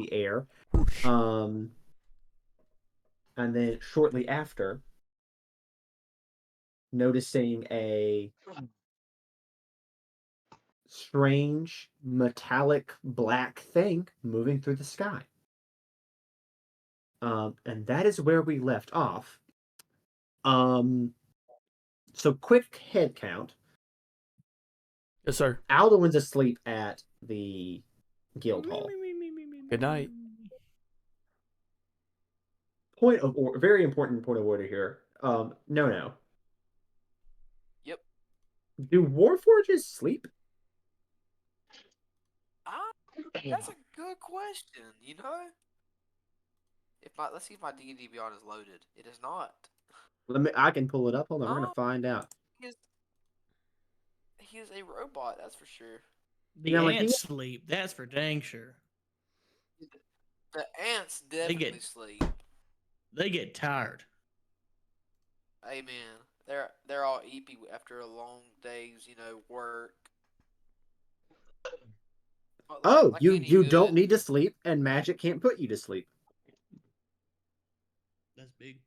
the air. Whoosh. And then shortly after, noticing a strange metallic black thing moving through the sky. And that is where we left off. Um, so quick head count. Yes, sir. Alduin's asleep at the guild hall. Good night. Very important point of order here. No. Yep. Do Warforges sleep? That's a good question. You know, let's see if my D&D Beyond is loaded. It is not. I can pull it up. Hold on, we're gonna find out. He is a robot. That's for sure. The ants sleep. That's for dang sure. The ants definitely sleep. They get tired. Hey man, they're all eepy after a long day's work. Oh, you don't need to sleep, and magic can't put you to sleep. That's big.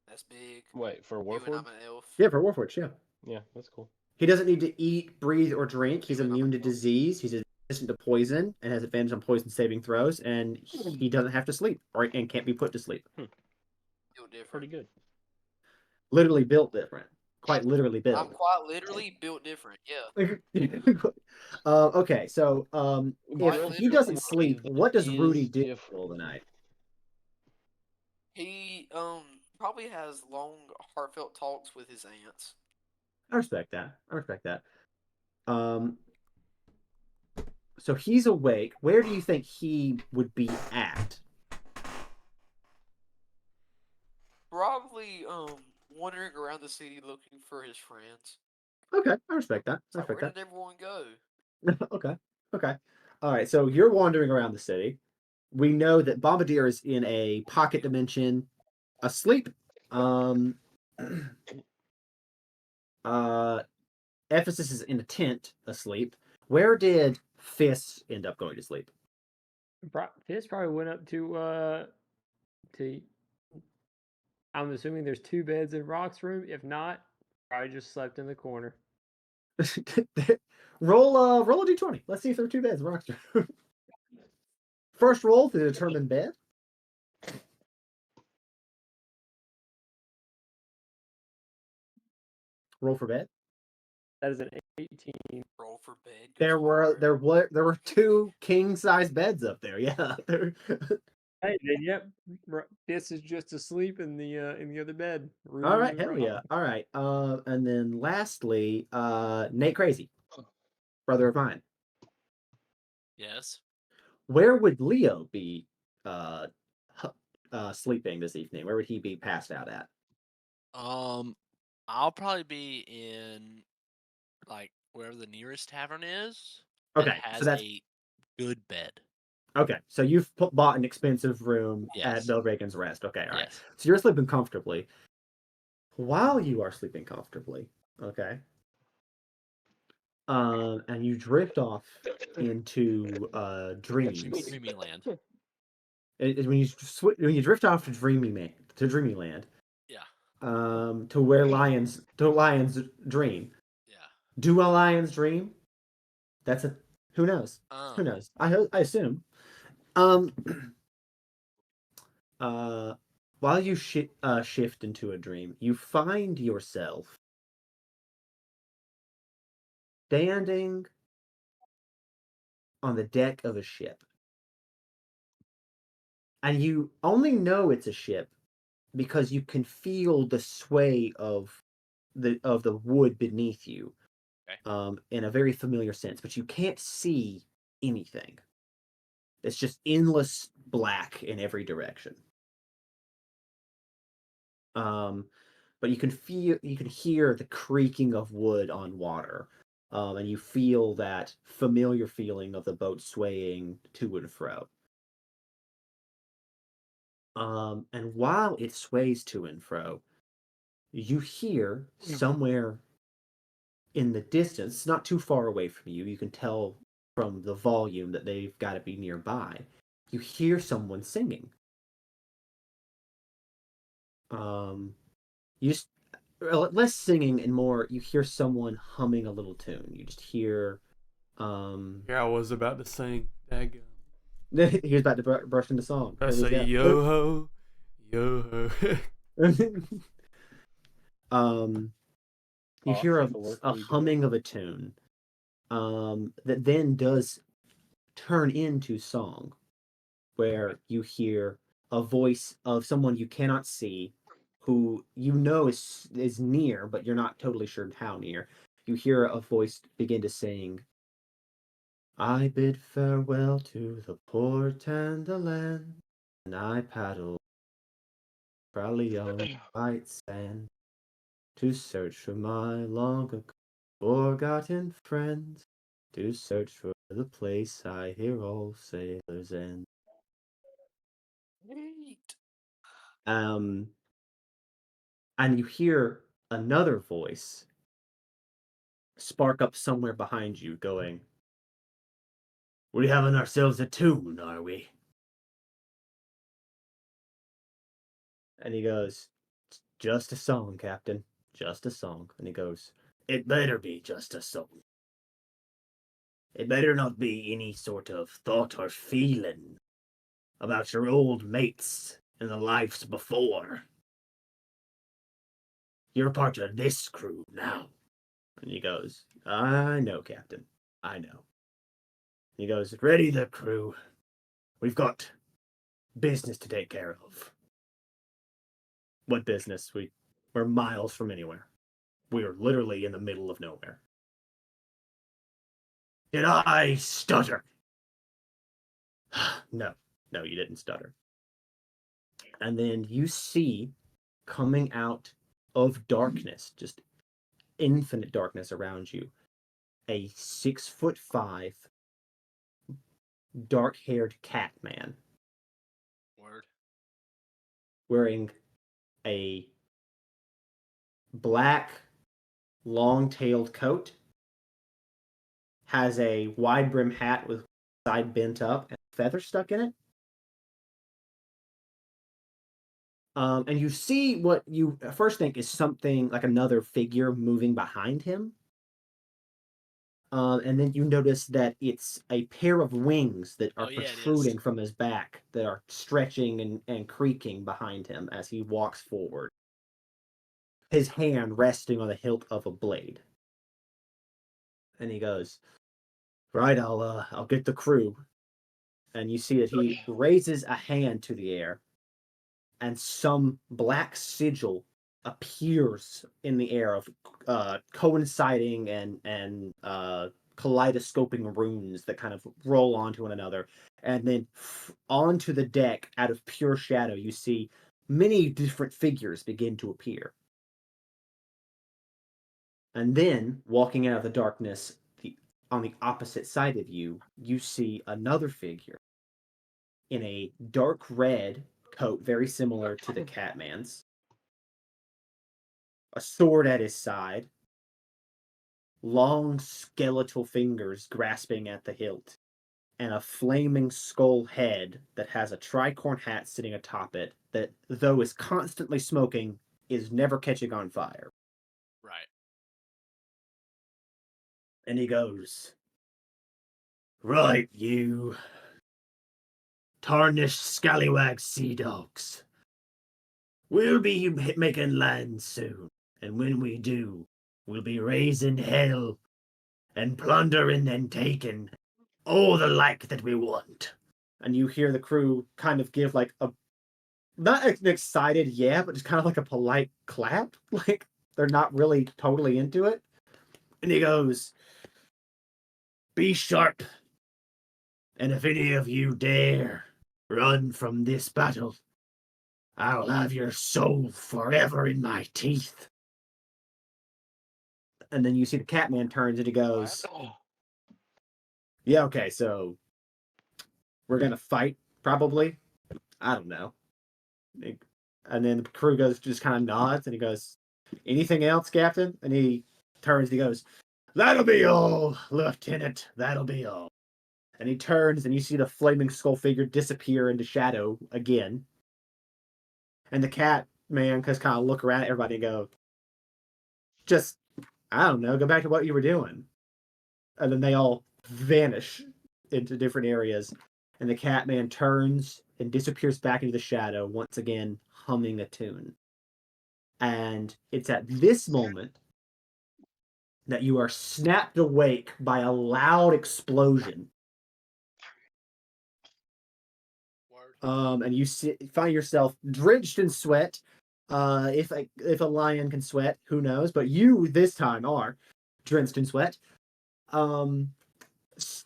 That's big. Wait, for Warforged? I'm an elf. Yeah, for Warforged, yeah. Yeah, that's cool. He doesn't need to eat, breathe, or drink. He's immune to disease. He's resistant to poison and has advantage on poison saving throws, and he doesn't have to sleep and can't be put to sleep. Feel different. Pretty good. Literally built different. Quite literally built. I'm quite literally built different. Yeah. Okay, so if he doesn't sleep, what does Rudy do all the night? He probably has long, heartfelt talks with his aunts. I respect that. So he's awake. Where do you think he would be at? Probably wandering around the city looking for his friends. Okay, I respect that. Where did everyone go? Okay. All right, so you're wandering around the city. We know that Bombardier is in a pocket dimension, asleep. Ephesus is in a tent, asleep. Where did Fist end up going to sleep? Fist probably went up to. I'm assuming there's 2 beds in Rock's room. If not, probably just slept in the corner. roll a d20. Let's see if there are 2 beds in Rock's room. First roll to determine bed. Roll for bed. That is an 18. Roll for bed. There were 2 king size beds up there. Yeah. Hey, then yep. This is just asleep in the other bed. All right, hell yeah. All right. And then lastly, Nate Crazy, brother of mine. Yes. Where would Leo be sleeping this evening? Where would he be passed out at? I'll probably be in like wherever the nearest tavern is. Okay, that has so that's a good bed. Okay, so you've bought an expensive room at Yes. Belgraven's Rest. Okay, all right. Yes. So you're sleeping comfortably. While you are sleeping comfortably, okay, and you drift off into dreams. Dreamyland. When you drift off to Dreamyland. Yeah. To lions dream. Yeah. Do a lion's dream? That's a who knows? Who knows? I assume. While you shift into a dream, you find yourself standing on the deck of a ship. And you only know it's a ship because you can feel the sway of the wood beneath you. Okay. In a very familiar sense, but you can't see anything. It's just endless black in every direction. But you can hear the creaking of wood on water, and you feel that familiar feeling of the boat swaying to and fro. And while it sways to and fro, you hear somewhere in the distance, not too far away from you, you can tell from the volume that they've got to be nearby. you hear someone singing. You just less singing and more you hear someone humming a little tune. You just hear Yeah, I was about to sing. Daggum. he was about to brush into song. I Here we say go. yo ho. You hear Off the work a we do. humming of a tune that then does turn into song, where you hear a voice of someone you cannot see, who you know is near, but you're not totally sure how near. You hear a voice begin to sing, I bid farewell to the port and the land, and I paddle proudly on the white sand to search for my long ago forgotten friends, to search for the place I hear all sailors end. Neat. And you hear another voice spark up somewhere behind you going, we having ourselves a tune, are we? And he goes, just a song, Captain. Just a song. And he goes, it better be just a song. It better not be any sort of thought or feeling about your old mates and the lives before. You're part of this crew now. And he goes, I know, Captain. I know. He goes, ready the crew. We've got business to take care of. What business? We're miles from anywhere. We're literally in the middle of nowhere. Did I stutter? No, you didn't stutter. And then you see coming out of darkness, just infinite darkness around you, a 6'5", dark-haired cat man Word. wearing a black, long-tailed coat, has a wide-brim hat with side bent up and feathers stuck in it. And you see what you first think is something like another figure moving behind him. And then you notice that it's a pair of wings that are Oh, yeah, it is. protruding from his back that are stretching and creaking behind him as he walks forward. His hand resting on the hilt of a blade. And he goes, right, I'll get the crew. And you see that he raises a hand to the air, and some black sigil appears in the air of coinciding and kaleidoscoping runes that kind of roll onto one another. And then onto the deck, out of pure shadow, you see many different figures begin to appear. And then, walking out of the darkness, on the opposite side of you, you see another figure in a dark red coat, very similar to the Catman's, a sword at his side, long skeletal fingers grasping at the hilt, and a flaming skull head that has a tricorn hat sitting atop it that, though is constantly smoking, is never catching on fire. Right. And he goes, right, you tarnished scallywag sea dogs. We'll be making land soon, and when we do, we'll be raising hell and plundering and taking all the like that we want. And you hear the crew kind of give like a, not an excited yeah, but just kind of like a polite clap. Like they're not really totally into it. And he goes, be sharp. And if any of you dare run from this battle, I'll have your soul forever in my teeth. And then you see the Catman turns and he goes, yeah, okay, so we're gonna fight, probably. I don't know. And then the crew goes, just kind of nods, and he goes, anything else, Captain? And he turns, he goes, that'll be all, Lieutenant, that'll be all. And he turns, and you see the flaming skull figure disappear into shadow again. And the cat man just kind of look around at everybody and go, just, I don't know, go back to what you were doing. And then they all vanish into different areas. And the cat man turns and disappears back into the shadow, once again humming a tune. And it's at this moment that you are snapped awake by a loud explosion. Word. And you find yourself drenched in sweat. If a lion can sweat, who knows? But you this time are drenched in sweat. Um,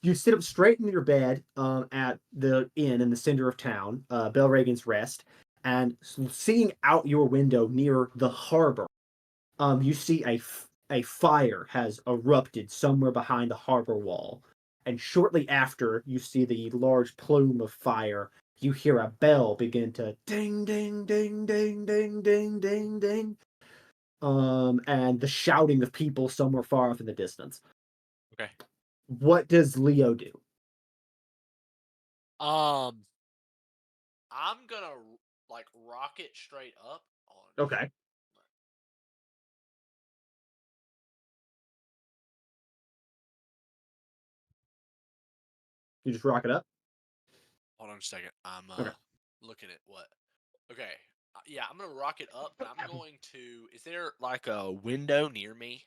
you sit up straight in your bed at the inn in the center of town, Belregan's Rest, and seeing out your window near the harbor, you see a fire has erupted somewhere behind the harbor wall. And shortly after you see the large plume of fire, you hear a bell begin to ding, ding, ding, ding, ding, ding, ding, ding. And the shouting of people somewhere far off in the distance. Okay. What does Leo do? I'm gonna like rocket straight up on. Okay. You just rock it up? Hold on a second. I'm Okay. looking at what. Okay. Yeah, I'm gonna rock it up, but I'm going to. Is there like a window near me?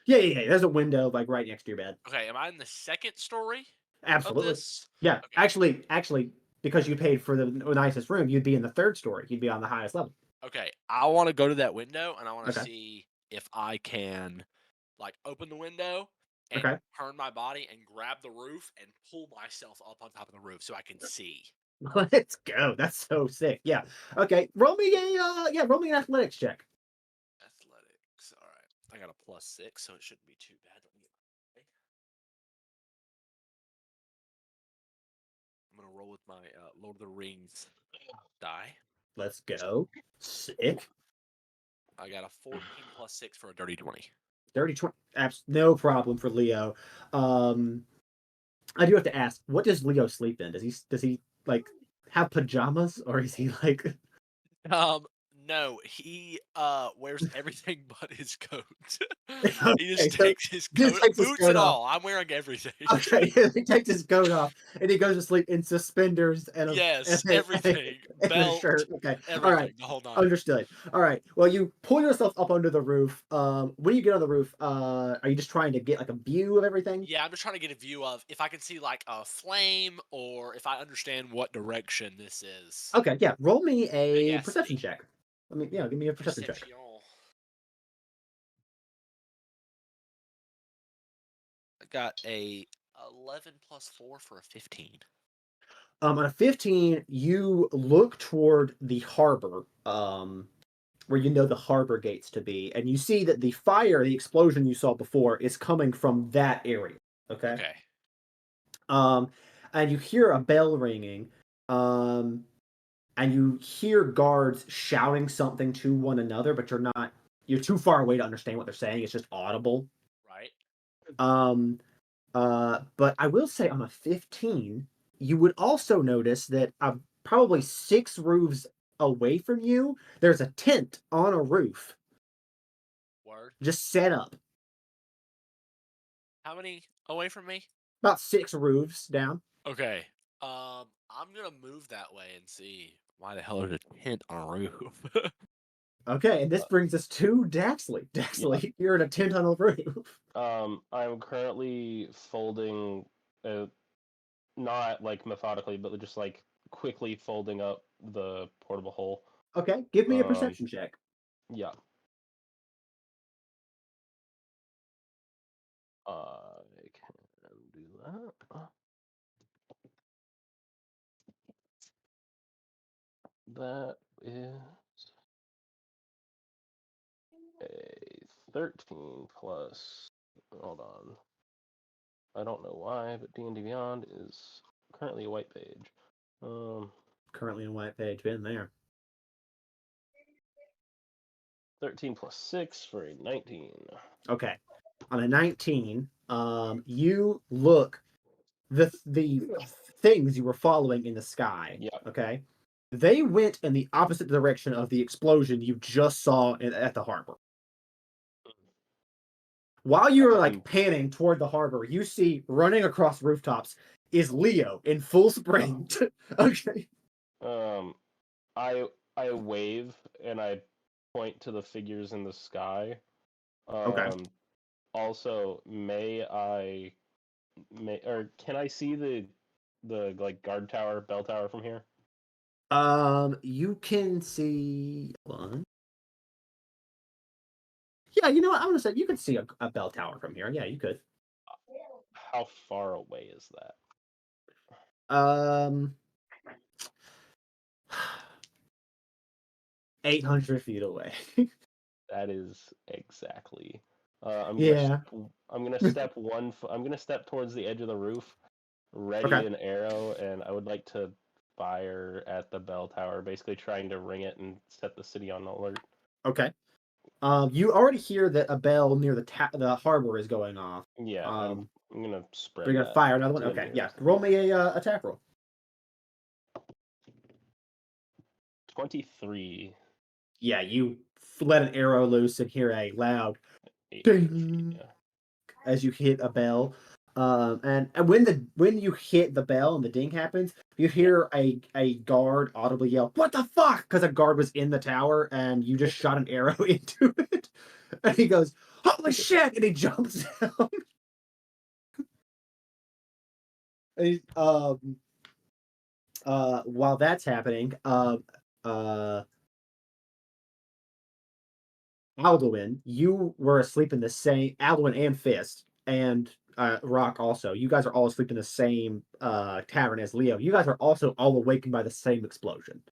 Yeah. There's a window like right next to your bed. Okay. Am I in the second story of Absolutely. this? Yeah. Okay. Actually, because you paid for the nicest room, you'd be in the third story. You'd be on the highest level. Okay. I want to go to that window and I want to Okay. see if I can like open the window and Okay. turn my body and grab the roof and pull myself up on top of the roof so I can see. Let's go. That's so sick. Yeah. Okay. Roll me an athletics check. Athletics. All right. I got a +6, so it shouldn't be too bad. Let me get I'm gonna roll with my Lord of the Rings die. Let's go. Sick. I got a 14 +6 for a dirty 20. 30, 20. No problem for Leo. I do have to ask, what does Leo sleep in? Does he like have pajamas, or is he like No, he wears everything but his coat. He okay, just so takes his he just coat, takes his boots coat and off. all. I'm wearing everything. Okay, he takes his coat off and he goes to sleep in suspenders and Yes, and everything. a Belt, shirt. Okay, all right, everything, the whole nine. understood. All right, well, you pull yourself up onto the roof. When you get on the roof, are you just trying to get like a view of everything? Yeah, I'm just trying to get a view of if I can see like a flame or if I understand what direction this is. Okay, yeah. Roll me Big a ass perception city. check. Give me a perception check. Perception. I got a 11 +4 for a 15. On a 15, you look toward the harbor, where you know the harbor gates to be, and you see that the explosion you saw before, is coming from that area. Okay. Okay. Um, and you hear a bell ringing, um, and you hear guards shouting something to one another, but you're too far away to understand what they're saying. It's just audible. Right. Um, but I will say on a 15, you would also notice that probably 6 roofs away from you, there's a tent on a roof Word. just set up. How many away from me? About 6 roofs down. Okay. I'm gonna move that way and see why the hell there's a tent on a roof. Okay, and this brings us to Daxley. Daxley, you're in a tent on a roof. I'm currently folding, not like methodically, but just like quickly folding up the portable hole. Okay, give me a Um, perception check. Yeah. I can do that. That is a 13 plus. Hold on. I don't know why, but D&D Beyond is currently a white page. Currently in white page, been there. 13 plus 6 for a 19. Okay. On a 19, you look the things you were following in the sky. Yeah. Okay, they went in the opposite direction of the explosion you just saw at the harbor. While you were like panning toward the harbor, you see running across rooftops is Leo in full sprint. Okay. I wave and I point to the figures in the sky. Okay. Also, can I see the like guard tower, bell tower from here? You can see one. Yeah, you know what? I'm gonna say you could see a bell tower from here. Yeah, you could. How far away is that? 800 feet away. That is exactly. Yeah. I'm gonna step I'm gonna step towards the edge of the roof, ready Okay. an arrow, and I would like to fire at the bell tower, basically trying to ring it and set the city on alert. Okay. You already hear that a bell near the harbor is going off. Yeah, I'm gonna spread You're gonna that fire another one. to the Okay. Yeah. nearest. Roll me a attack roll. 23. Yeah. You let an arrow loose and hear a loud 800 feet, ding yeah. as you hit a bell. And when you hit the bell and the ding happens, you hear a guard audibly yell, "What the fuck?" Because a guard was in the tower and you just shot an arrow into it. And he goes, "Holy shit!" And he jumps down. And while that's happening, Alduin, you were asleep in the same Alduin and Fist and Rock also. You guys are all asleep in the same tavern as Leo. You guys are also all awakened by the same explosion.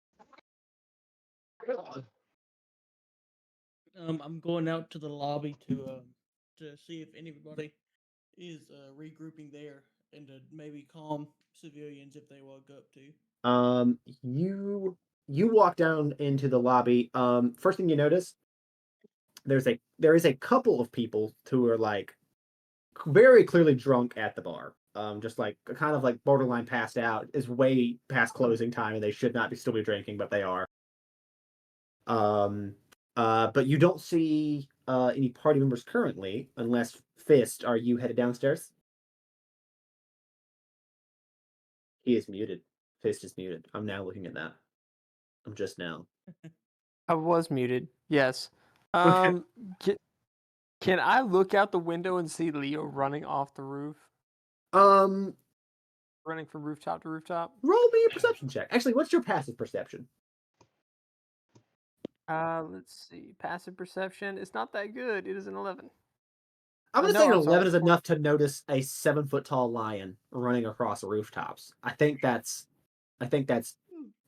I'm going out to the lobby to see if anybody is regrouping there and to maybe calm civilians if they woke up too. You walk down into the lobby. First thing you notice, there is a couple of people who are like very clearly drunk at the bar. Just like kind of like borderline passed out. Is way past closing time, and they should not be still be drinking, but they are. But you don't see any party members currently, unless Fist. Are you headed downstairs? He is muted. Fist is muted. I'm now looking at that. I'm just now. I was muted. Yes. Okay. Can I look out the window and see Leo running off the roof? Running from rooftop to rooftop? Roll me a perception check. Actually, what's your passive perception? Let's see. Passive perception. It's not that good. It is an 11. I'm gonna No, say an I'm sorry, 11 is it's enough to notice a 7-foot tall lion running across the rooftops. I think that's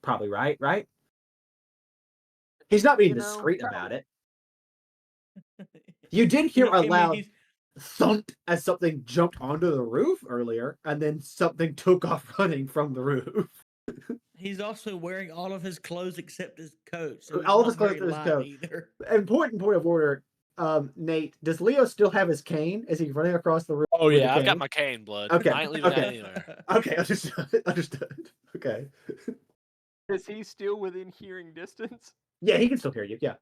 probably right, right? He's not being You know, discreet probably. about it. You did hear a I mean, loud thump as something jumped onto the roof earlier, and then something took off running from the roof. He's also wearing all of his clothes except his coat, so he's All of not his clothes very except his light coat. either. Important point of order, Nate. Does Leo still have his cane? Is he running across the roof? Oh with yeah, the I've got cane? my cane, blood. Okay, I ain't leaving that okay. anywhere. Okay, understood. Understood. Okay. Is he still within hearing distance? Yeah, he can still hear you. Yeah.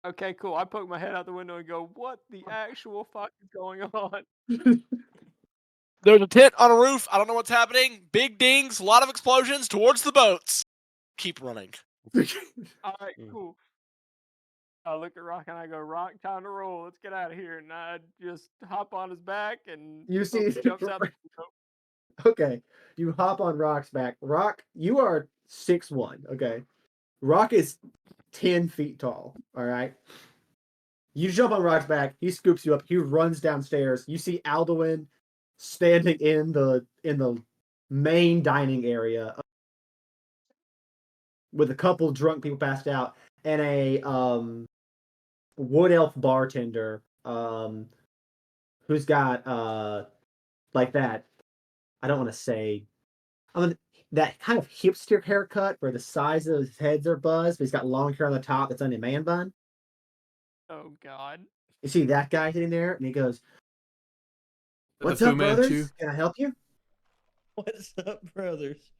Okay, cool. I poke my head out the window and go, "What the actual fuck is going on?" There's a tent on a roof. I don't know what's happening. Big dings, a lot of explosions towards the boats. Keep running. All right, cool. I look at Rock and I go, "Rock, time to roll. Let's get out of here." And I just hop on his back and You see, jumps out the window. okay. You hop on Rock's back. Rock, you are 6'1", okay? Rock is 10 feet tall, all right? You jump on Rock's back. He scoops you up. He runs downstairs. You see Alduin standing in the main dining area with a couple drunk people passed out and a wood elf bartender who's got like that. I don't want to say. That kind of hipster haircut where the sides of his heads are buzzed, but he's got long hair on the top that's on a man bun. Oh God. You see that guy sitting there, and he goes, The "What's Fu up, brothers? Manchu. Can I help you?" What's up, brothers?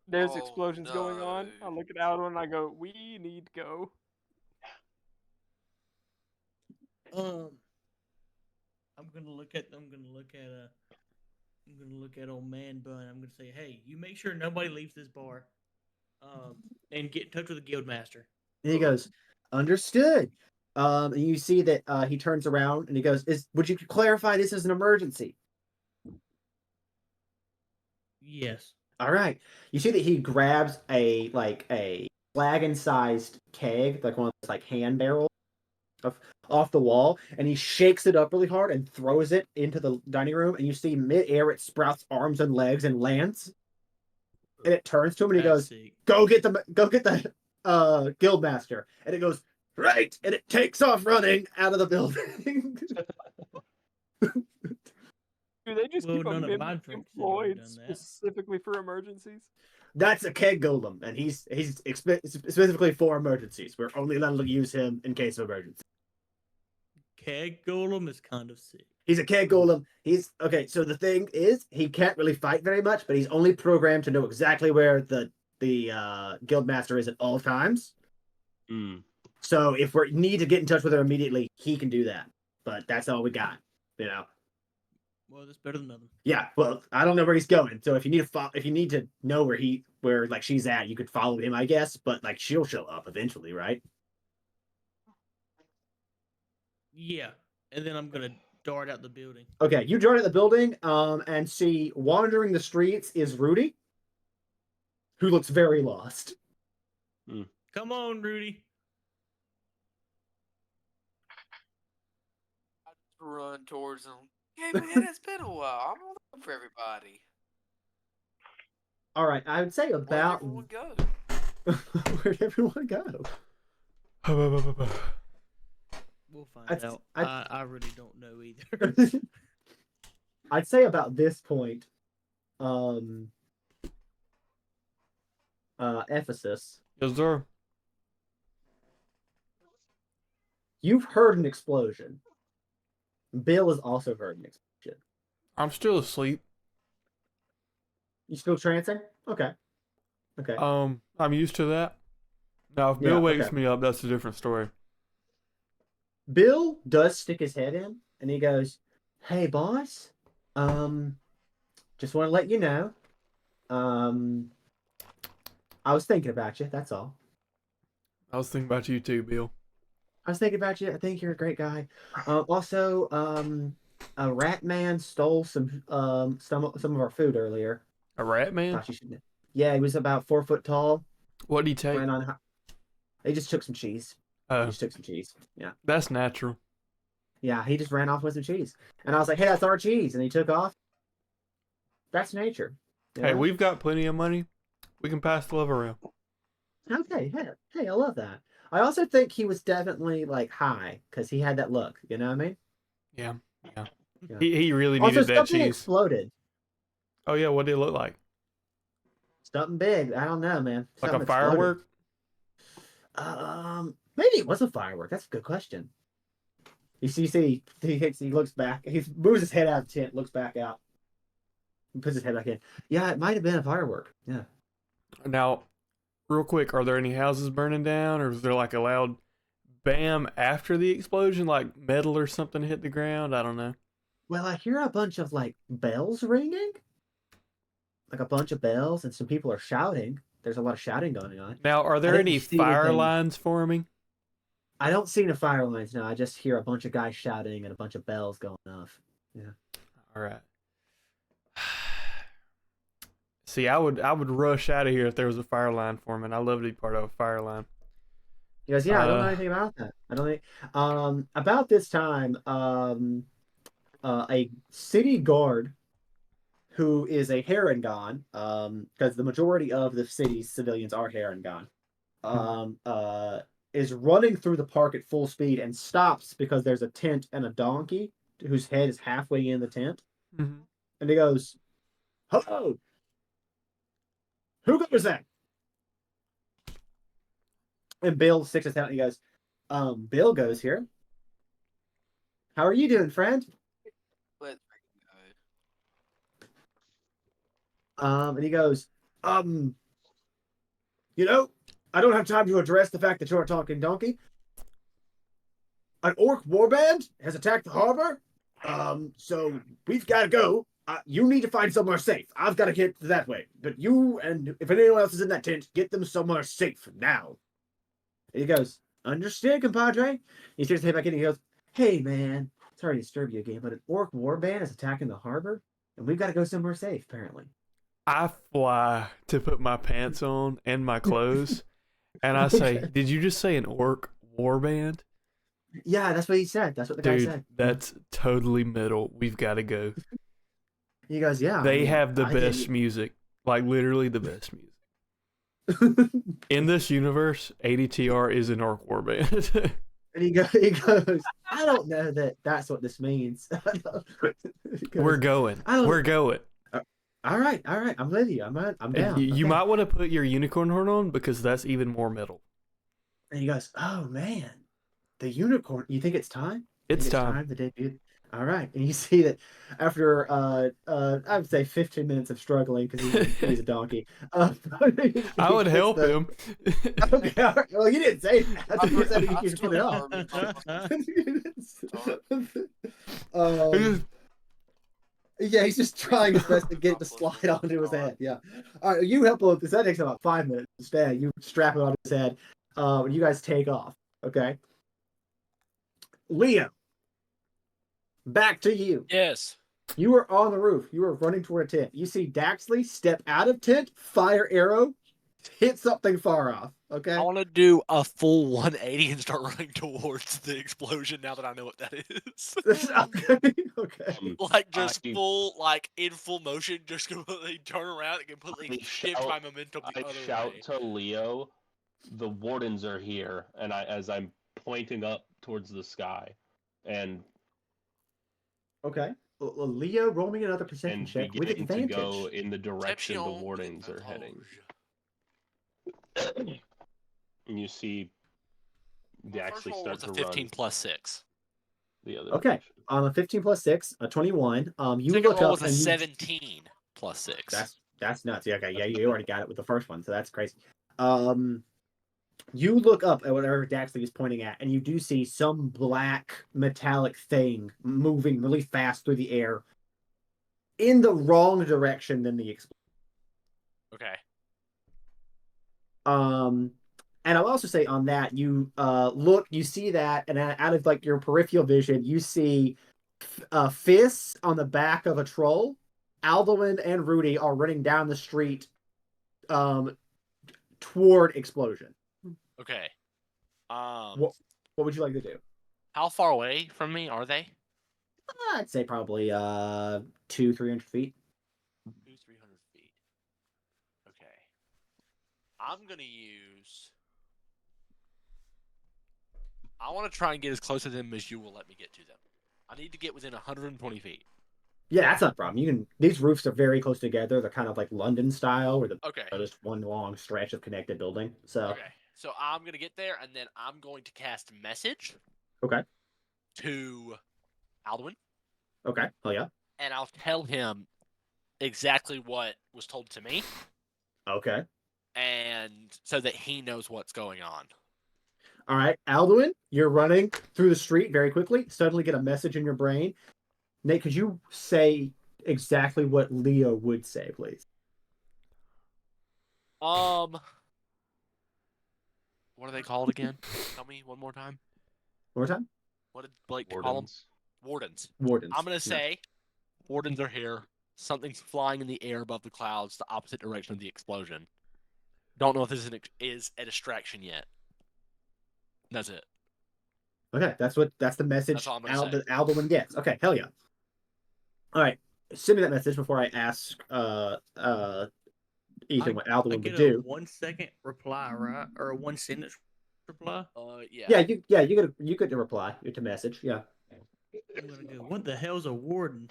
There's Oh, explosions going on. no. I look at Aldo and I go, "We need to go." I'm gonna look at old man Bun. I'm gonna say, hey, you make sure nobody leaves this bar. And get in touch with the guild master. And he goes, understood. And you see that he turns around and he goes, would you clarify this is an emergency? Yes. All right. You see that he grabs a flagon-sized keg, like one of those like hand barrels off the wall, and he shakes it up really hard and throws it into the dining room, and you see mid-air it sprouts arms and legs and lands. And it turns to him and he goes, sick. go get the guild master. And it goes, right, and it takes off running out of the building. Do they just keep a none of my mimic drinks have ever employed done that. specifically for emergencies? That's a keg golem, and he's specifically for emergencies. We're only allowed to use him in case of emergency. Keg golem is kind of sick. He's a keg golem. He's okay. So the thing is, he can't really fight very much, but he's only programmed to know exactly where the guild master is at all times. Mm. So if we need to get in touch with her immediately, he can do that. But that's all we got. You know. Well, that's better than nothing. Yeah. Well, I don't know where he's going. So if you need to know where like she's at, you could follow him, I guess. But like she'll show up eventually, right? Yeah, and then I'm gonna dart out the building. Okay, you join at the building, and see wandering the streets is Rudy, who looks very lost. Come on, Rudy. I just run towards him. Hey man, it's been a while. I'm looking for everybody. All right, I would say Where'd about everyone go? where'd everyone go? We'll find out. I really don't know either. I'd say about this point, Ephesus, Yes, sir. you've heard an explosion. Bill has also heard an explosion. I'm still asleep. You still trancing? Okay. Okay. I'm used to that. Now, if Yeah, Bill wakes okay. me up, that's a different story. Bill does stick his head in, and he goes, "Hey, boss. Just want to let you know. I was thinking about you. That's all. I was thinking about you too, Bill. I was thinking about you. I think you're a great guy. Also, a rat man stole some of our food earlier. A rat man? Thought you should know. Yeah, he was about 4 foot tall. What'd he take? He just took some cheese. He Oh, just took some cheese. Yeah. that's natural. Yeah, he just ran off with some cheese. And I was like, hey, that's our cheese. And he took off. That's nature. you Hey, know? we've got plenty of money. We can pass the love around. Okay, hey, I love that. I also think he was definitely like high because he had that look. You know what I mean? Yeah. Yeah. He really Also, needed that something cheese. exploded. Oh yeah, what did it look like? Something big. I don't know, man. Like Something a firework? Exploded. Maybe it was a firework. That's a good question. He looks back. He moves his head out of the tent, looks back out, and puts his head back in. Yeah, it might have been a firework. Yeah. Now, real quick, are there any houses burning down, or is there like a loud bam after the explosion, like metal or something hit the ground? I don't know. Well, I hear a bunch of like bells ringing, like a bunch of bells, and some people are shouting. There's a lot of shouting going on. Now, are there didn't any see fire anything. lines forming? I don't see any fire lines now. I just hear a bunch of guys shouting and a bunch of bells going off. Yeah. All right. See, I would rush out of here if there was a fire line forming. I love to be part of a fire line. He goes, yeah, I don't know anything about that. I don't think. About this time, a city guard who is a Harangon, because the majority of the city's civilians are Harangon, is running through the park at full speed and stops because there's a tent and a donkey whose head is halfway in the tent. Mm-hmm. And he goes, hello, who goes that? And Bill sticks his head out and he goes, Bill goes here. How are you doing, friend? Let's freaking go. And he goes, you know, I don't have time to address the fact that you're a talking donkey. An orc warband has attacked the harbor. So we've got to go. You need to find somewhere safe. I've got to get that way. But you and if anyone else is in that tent, get them somewhere safe now. And he goes, understand, compadre. He starts to head back in and he goes, hey, man, sorry to disturb you again, but an orc warband is attacking the harbor, and we've got to go somewhere safe, apparently. I fly to put my pants on and my clothes, and I say, Okay. did you just say an orc warband? Yeah, that's what he said. That's what the guy Dude, said. that's totally metal. We've got to go. He goes, yeah. They have the I best didn't- music. Like, literally the best music. In this universe, ADTR is an orc warband. And he goes, I don't know that that's what this means. We're going. I don't- We're going. All right. I'm with you. I'm And down. you Okay. might want to put your unicorn horn on because that's even more metal. And he goes, oh man, the unicorn. You think it's time? It's Think time. to debut. All right, and you see that after I would say 15 minutes of struggling because he's a donkey. I would help him. Okay, all right. Well, you didn't say that. You said I'm you should still put it on. Yeah, he's just trying his best to get it to slide onto his head. Yeah. All right, you help him with this. That takes about 5 minutes instead. You strap it on his head, and you guys take off. Okay. Leo, back to you. Yes. You are on the roof. You are running toward a tent. You see Daxley step out of tent, fire arrow, hit something far off. Okay. I want to do a full 180 and start running towards the explosion now that I know what that is. Okay. Okay. Like, just I- full, like, in full motion, just completely turn around and completely I shift shout- my momentum the I other shout way. to Leo, the wardens are here, and as I'm pointing up towards the sky, and Okay. Leo, roll me another perception and check with beginning to advantage. go in the direction the Perception with wardens are heading. advantage. And you see they Well, first actually roll start was to a 15 run plus 6. the other Okay. direction. On a 15 plus 6, a 21. You Second look roll up was a and you, 17 plus 6. that's nuts. Yeah, okay, yeah, you already got it with the first one, so that's crazy. You look up at whatever Daxley is pointing at, and you do see some black metallic thing moving really fast through the air in the wrong direction than the explosion. Okay. And I'll also say on that, you look, you see that, and out of like your peripheral vision, you see fists on the back of a troll. Alduin and Rudy are running down the street toward explosion. Okay. What would you like to do? How far away from me are they? I'd say probably 200-300 feet. 200-300 feet. Okay. I'm gonna use. I want to try and get as close to them as you will let me get to them. I need to get within 120 feet. Yeah, that's not a problem. You can. These roofs are very close together. They're kind of like London style, where Okay. they're just one long stretch of connected building. So Okay. So I'm gonna get there, and then I'm going to cast message. Okay. To Alduin, Okay. Oh yeah. and I'll tell him exactly what was told to me, Okay. and so that he knows what's going on. All right, Alduin, you're running through the street very quickly. Suddenly get a message in your brain. Nate, could you say exactly what Leo would say, please? What are they called again? Tell me one more time. One more time? What did Blake call them? Wardens. Wardens. Wardens. I'm gonna Yeah. say, wardens are here. Something's flying in the air above the clouds, the opposite direction of the explosion. Don't know if this is a distraction yet. That's it. Okay, that's the message That's all I'm gonna say. that Alduin gets. Okay, hell yeah. All right, send me that message before I ask Ethan what I Alduin would get a do. 1 second reply, right? Or a 1 sentence reply? Yeah. You get to reply to message. Yeah. I'm gonna go, what the hell's a warden?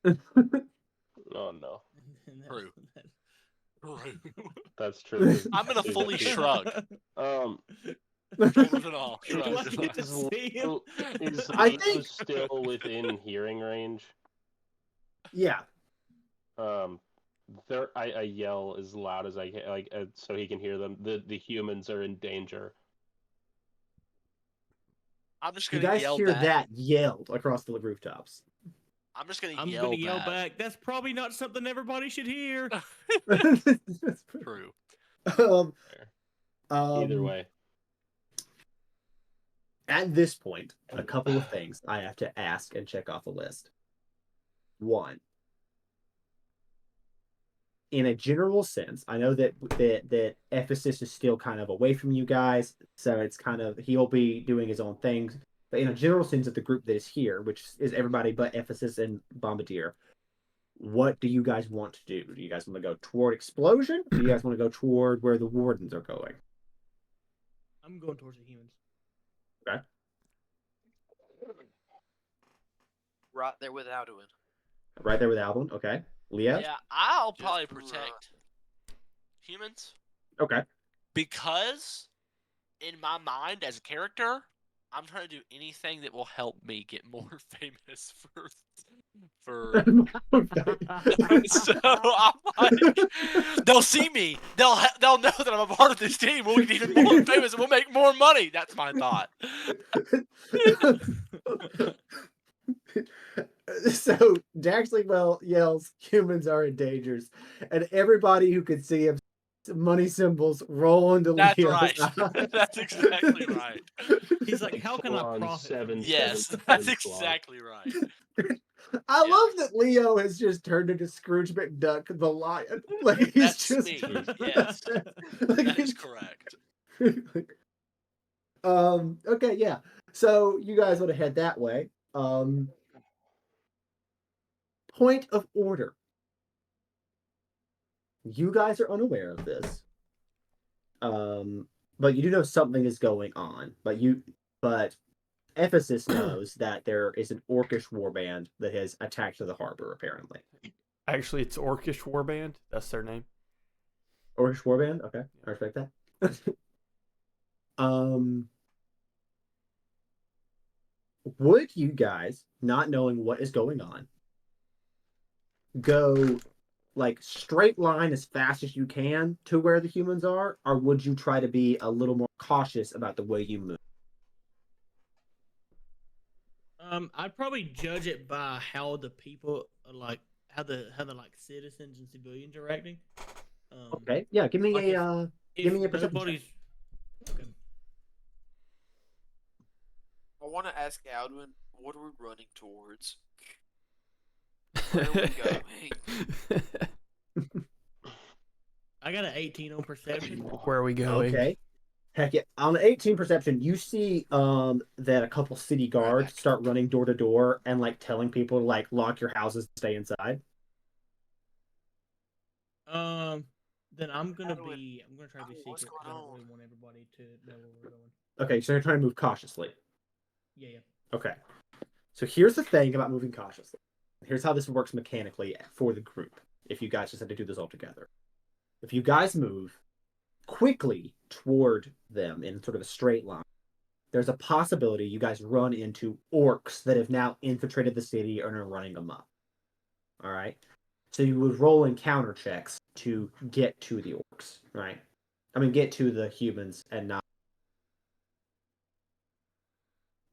Oh no, And True. that's true. I'm gonna fully shrug. Um, Shoulders and all. Do I Shrug. get to see him? is I Leo think- still within hearing range? Yeah. I yell as loud as I can, like so he can hear them. The humans are in danger. I'm just You gonna guys yell hear back. that yelled across the rooftops. I'm just gonna I'm yell gonna yell back. back. That's probably not something everybody should hear. True. um, Either um, way, at this point, a couple of things I have to ask and check off the list. One, in a general sense, I know that Ephesus is still kind of away from you guys, so it's kind of he'll be doing his own things. But in a general sense, of the group that is here, which is everybody but Ephesus and Bombardier, what do you guys want to do? Do you guys want to go toward explosion? Or do you guys want to go toward where the wardens are going? I'm going towards the humans. Okay. Right there with Alduin. Right there with Alvin. Okay. Leah? Yeah, I'll Just probably run. protect humans Okay. because in my mind as a character, I'm trying to do anything that will help me get more famous for so I'm like, they'll see me, they'll know that I'm a part of this team. We'll get even more famous, and we'll make more money. That's my thought. So Daxley yells, "Humans are in dangers," and everybody who could see him, money symbols roll into That's Leo's right. eyes. That's exactly right. He's like, how can I Full-on profit from this? Yes, 777 that's slot. exactly right. I Yeah. love that Leo has just turned into Scrooge McDuck the lion. Like he's That's just me. Yes, like that is he's correct. okay, yeah. So you guys want to head that way. Point of order. You guys are unaware of this. But you do know something is going on. But Ephesus knows that there is an orcish warband that has attacked the harbor, apparently. Actually, it's Orcish Warband. That's their name. Orcish warband? Okay, I respect that. Would you guys, not knowing what is going on, go like straight line as fast as you can to where the humans are, or would you try to be a little more cautious about the way you move? I'd probably judge it by how the people like how the like citizens and civilians are acting. Okay, yeah, give me Like a give me a perception check. nobody's okay. I want to ask Alduin, what are we running towards? Where are we going? I got an 18 on perception. Where are we going? Okay. Heck yeah. On 18 perception, you see that a couple city guards back. start running door to door and like telling people to like lock your houses, stay inside. Then I'm gonna Alduin, try to be what's secret. I going don't on? really want everybody to know where we're going. Okay, so you're trying to move cautiously. Yeah. Okay. So here's the thing about moving cautiously. Here's how this works mechanically for the group. If you guys just had to do this all together. If you guys move quickly toward them in sort of a straight line, there's a possibility you guys run into orcs that have now infiltrated the city and are running amok. All right. So you would roll encounter checks to get to the orcs, right? I mean, get to the humans and not.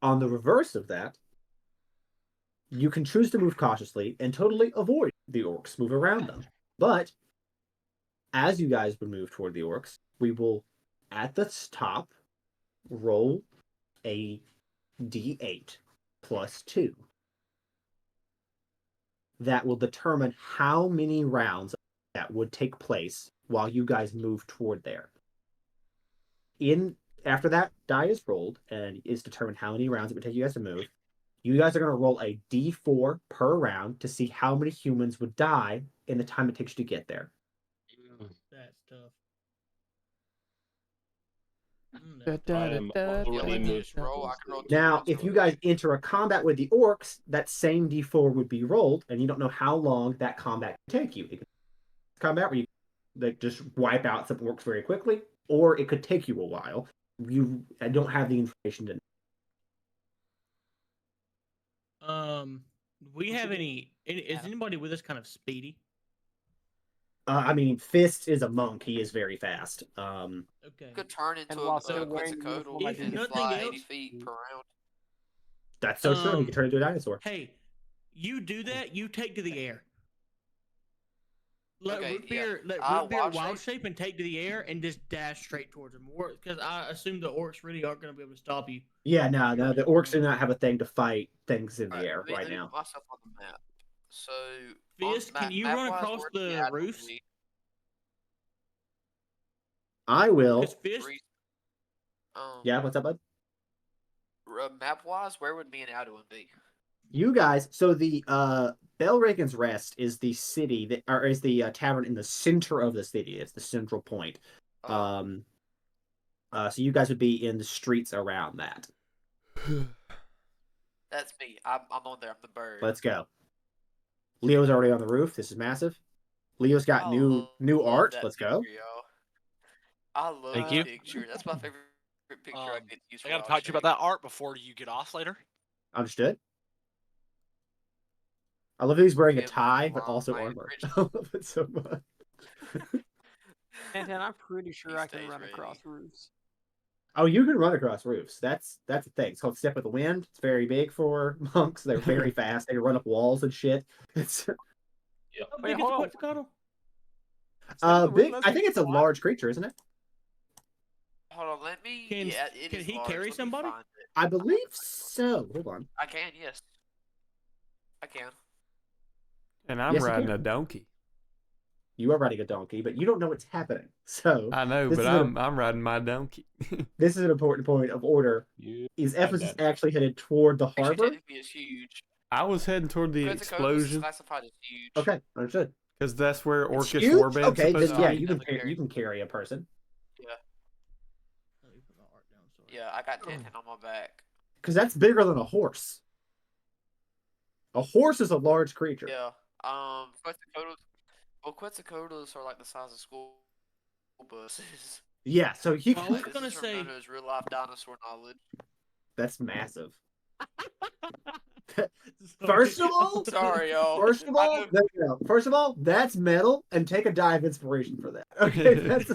On the reverse of that, you can choose to move cautiously and totally avoid the orcs, move around them. But as you guys would move toward the orcs, we will, at the top, roll a d8 plus 2. That will determine how many rounds that would take place while you guys move toward there. After that die is rolled and is determined how many rounds it would take you guys to move, you guys are going to roll a d4 per round to see how many humans would die in the time it takes you to get there. That's tough. I am already moved. Just roll. I can roll 2 Now, ones if for you it. guys enter a combat with the orcs, that same d4 would be rolled, and you don't know how long that combat can take you. It could combat where you like just wipe out some orcs very quickly, or it could take you a while. I don't have the information to. We have any? Is anybody with us kind of speedy? I mean, Fist is a monk. He is very fast. Okay. Could turn into while a still wearing the Quetzalcoatl uniform, I If and nothing fly 80 else- feet per round. That's so true. He can turn into a dinosaur. Hey, you do that. You take to the air. Let Okay, root beer, yeah. let root beer Wild wild shape? shape and take to the air and just dash straight towards them. Because I assume the orcs really aren't going to be able to stop you. Yeah, no, the orcs do not have a thing to fight things in the Alright, air let me right now. put myself on the map. So, Fist, can you run across the roofs? I will. Because Fist, Yeah, what's up, bud? Map wise, where would me and Alduin be? You guys, so the Belregan's Rest is the city that, or is the tavern in the center of the city. It's the central point. Oh. So you guys would be in the streets around that. That's me. I'm on there. I'm the bird. Let's go. Leo's already on the roof. This is massive. Leo's got I new love art. that Let's go. picture, y'all. I love Thank this you. picture. That's my favorite picture I could use for I gotta wild talk to you about shape. that art before you get off later. Understood. I love that he's wearing a Yeah, tie, but wow, also my armor. I original- love it so much. And I'm pretty sure He I can stays run ready. across roofs. Oh, you can run across roofs. That's a thing. It's called Step with the Wind. It's very big for monks. They're very fast. They can run up walls and shit. It's how Wait, big is hold the on. Quetzalcoatl? big. Let's I be think it's a quiet. large creature, isn't it? Hold on, let me. Can- yeah, it can is he large. carry Let me somebody? find it. I believe so. Hold on. I can, yes. I can. And I'm Yes, you riding can. a donkey. You are riding a donkey, but you don't know what's happening. So I know, this but is an- I'm riding my donkey. this is an important point of order. You Is had Ephesus that. actually headed toward the Actually, harbor? technically, it's huge. I was heading toward the Quetzalcoatl is explosion classified as huge. Okay, understood. because that's where It's Orcus huge? Warband's Okay, then supposed yeah, to be. you can carry a person. Yeah, Let me put my art down. Sorry. yeah. I got 10 on my back. Because that's bigger than a horse. A horse is a large creature. Yeah. Quetzalcoatls. Well, Quetzalcoatls are like the size of school buses. Yeah, so he Well, I was This gonna is from say, Nono's real life dinosaur knowledge. that's massive. sorry. First of all, Sorry, y'all. First of I all, know- no. First of all, that's metal, and take a dive inspiration for that. Okay, that's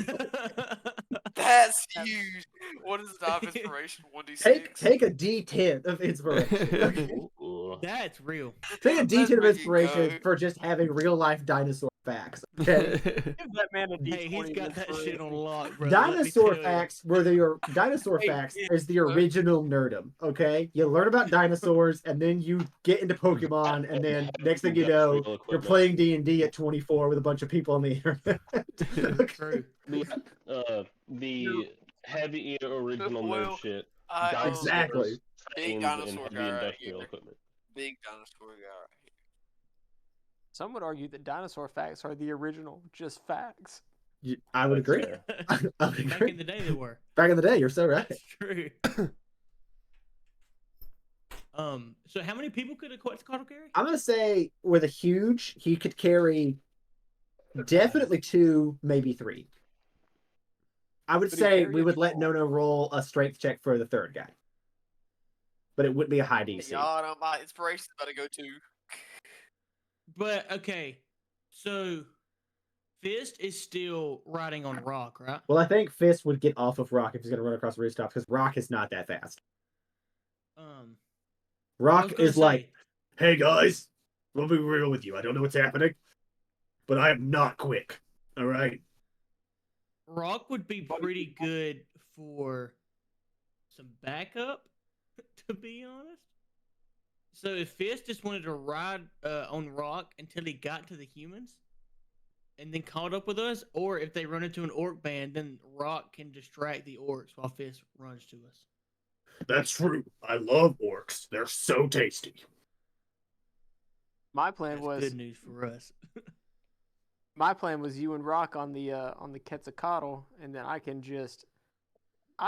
That's huge. What is the dive inspiration? 1d6. take a D10 of inspiration. Okay? Ooh. That's real. Take a Let's D10 of freaking inspiration go. for just having real life dinosaur facts. Okay, Give that man a D20. Hey, he's got that shit on lock, bro. dinosaur facts were dinosaur Hey, facts yeah, is the original nerdum. Okay, you learn about dinosaurs, and then you get into Pokemon, and then next thing you know, Industrial you're equipment. playing D&D at 24 with a bunch of people on the internet. True. The heavy original Well, nerd shit. I, Dinosaurs Exactly. Big trained in dinosaur heavy guy right industrial here. equipment. Big dinosaur guy right here. Some would argue that dinosaur facts are the original, just facts. I would That's agree. fair. I would Back agree. in the day, they were. Back in the day, you're so right. That's true. So how many people could a Quetzalcoatl carry? I'm gonna say with a huge, he could carry definitely 2, maybe 3. I would Could he say carry we a would let troll? Nono roll a strength check for the third guy, but it wouldn't be a high DC. Y'all know my inspiration's about to go to. But okay, so Fist is still riding on Rock, right? Well, I think Fist would get off of Rock if he's gonna run across the rooftops because Rock is not that fast. I was Rock gonna is like, say, "Hey guys, I'll be real with you. I don't know what's happening, but I am not quick. All right." Rock would be pretty good for some backup, to be honest. So if Fist just wanted to ride on Rock until he got to the humans, and then caught up with us, or if they run into an orc band, then Rock can distract the orcs while Fist runs to us. That's true. I love orcs. They're so tasty. My plan That's was good news for us. my plan was you and Rock on the Quetzalcoatl, and then I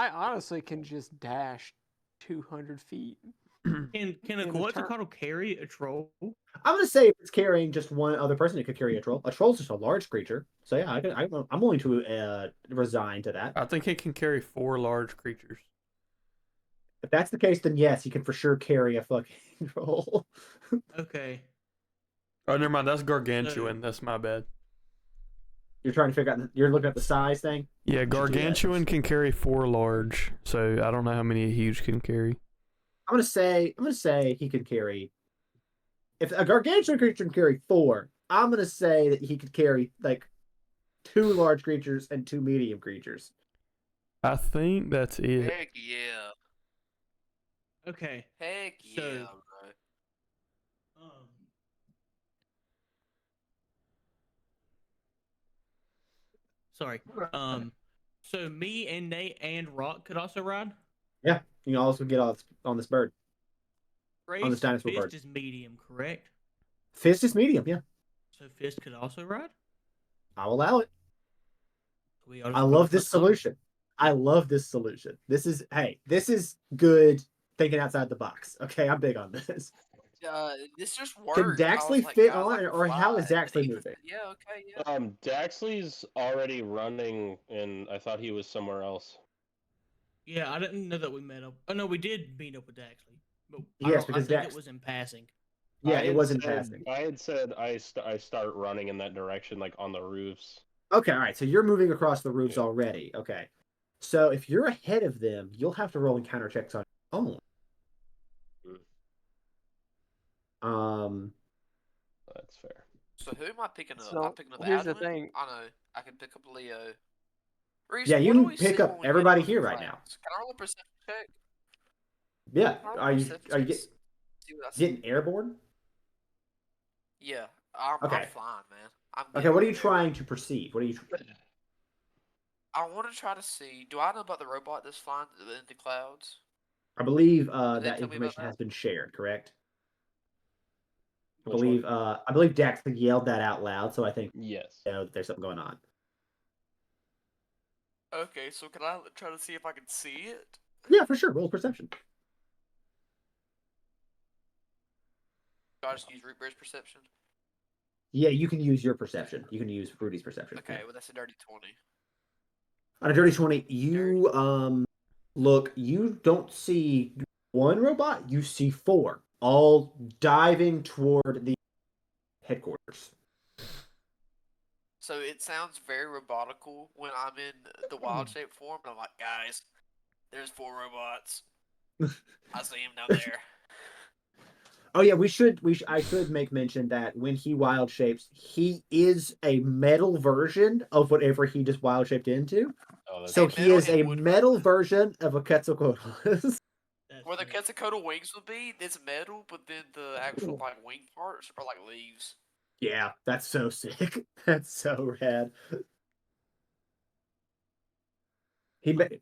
honestly can just dash 200 feet. Can a In a turn. Quetzalcoatl carry a troll? I'm gonna say if it's carrying just one other person, it could carry a troll. A troll's just a large creature, so yeah, I'm willing to resign to that. I think it can carry 4 large creatures. If that's the case, then yes, he can for sure carry a fucking troll. Okay. Oh, never mind. That's gargantuan. That's my bad. You're trying to figure out. You're looking at the size thing. Yeah, should do that. gargantuan can carry 4 large, so I don't know how many a huge can carry. I'm gonna say he could carry. If a gargantuan creature can carry 4, I'm gonna say that he could carry like 2 large creatures and 2 medium creatures. I think that's it. Heck yeah. Okay. Heck So- yeah, bro. Sorry. So me and Nate and Rock could also ride. Yeah, you can also get on this bird. Grace, this dinosaur Fist bird. is medium, correct? Fist is medium. Yeah, So Fist could also ride. I'll allow it. We I love this solution. I love this solution. This is good thinking outside the box. Okay, I'm big on this. This just worked. Can I was Daxley like, fit guys, I on, can or how fly. is And Daxley he was moving? like, yeah, okay, yeah. Daxley's already running, and I thought he was somewhere else. Yeah, I didn't know that we met up. Oh no, we did meet up with Daxley. But Yes, I because think Dax- it was in passing. Yeah, I it had wasn't said- passing. I had said I start running in that direction, like on the roofs. Okay, all right. So you're moving across the roofs Yeah. already. Okay. So if you're ahead of them, you'll have to roll encounter checks on your own. That's fair. So who am I picking up? So, I'm picking up here's the Adamant? thing. I know. I can pick up Leo. Reese, Yeah, you what do can we pick see up when we get everybody into here the right now. clouds? Can I roll a perception check? Yeah. Can I roll Are a you perception check? See what I see? getting airborne? Yeah, I'm Okay. flying, man. I'm Okay, good what are you there. trying to perceive? What are you I want to try to see. Do I know about the robot that's flying in the clouds? I believe Did they that tell me about information that? has been shared, correct? I Which believe one? I believe Dax yelled that out loud, so I think Yes. you know that there's something going on. Okay, so can I try to see if I can see it? Yeah, for sure. Roll perception. Do I just use Root Bear's perception? Yeah, you can use your perception. You can use Rudy's perception. Okay, Yeah. well that's a dirty 20. On a dirty 20, you look, you don't see one robot, you see 4, all diving toward the headquarters. So it sounds very robotical when I'm in the wild shape form, and I'm like, guys, there's 4 robots. I see him down there. Oh yeah, I should make mention that when he wild shapes, he is a metal version of whatever he just wild shaped into. Oh, that's So A he metal is a and wood metal version. version of a Quetzalcoatl. That's Where the fair. Quetzalcoatl wings would be, it's metal, but then the actual like wing parts are like leaves. Yeah, that's so sick. That's so rad.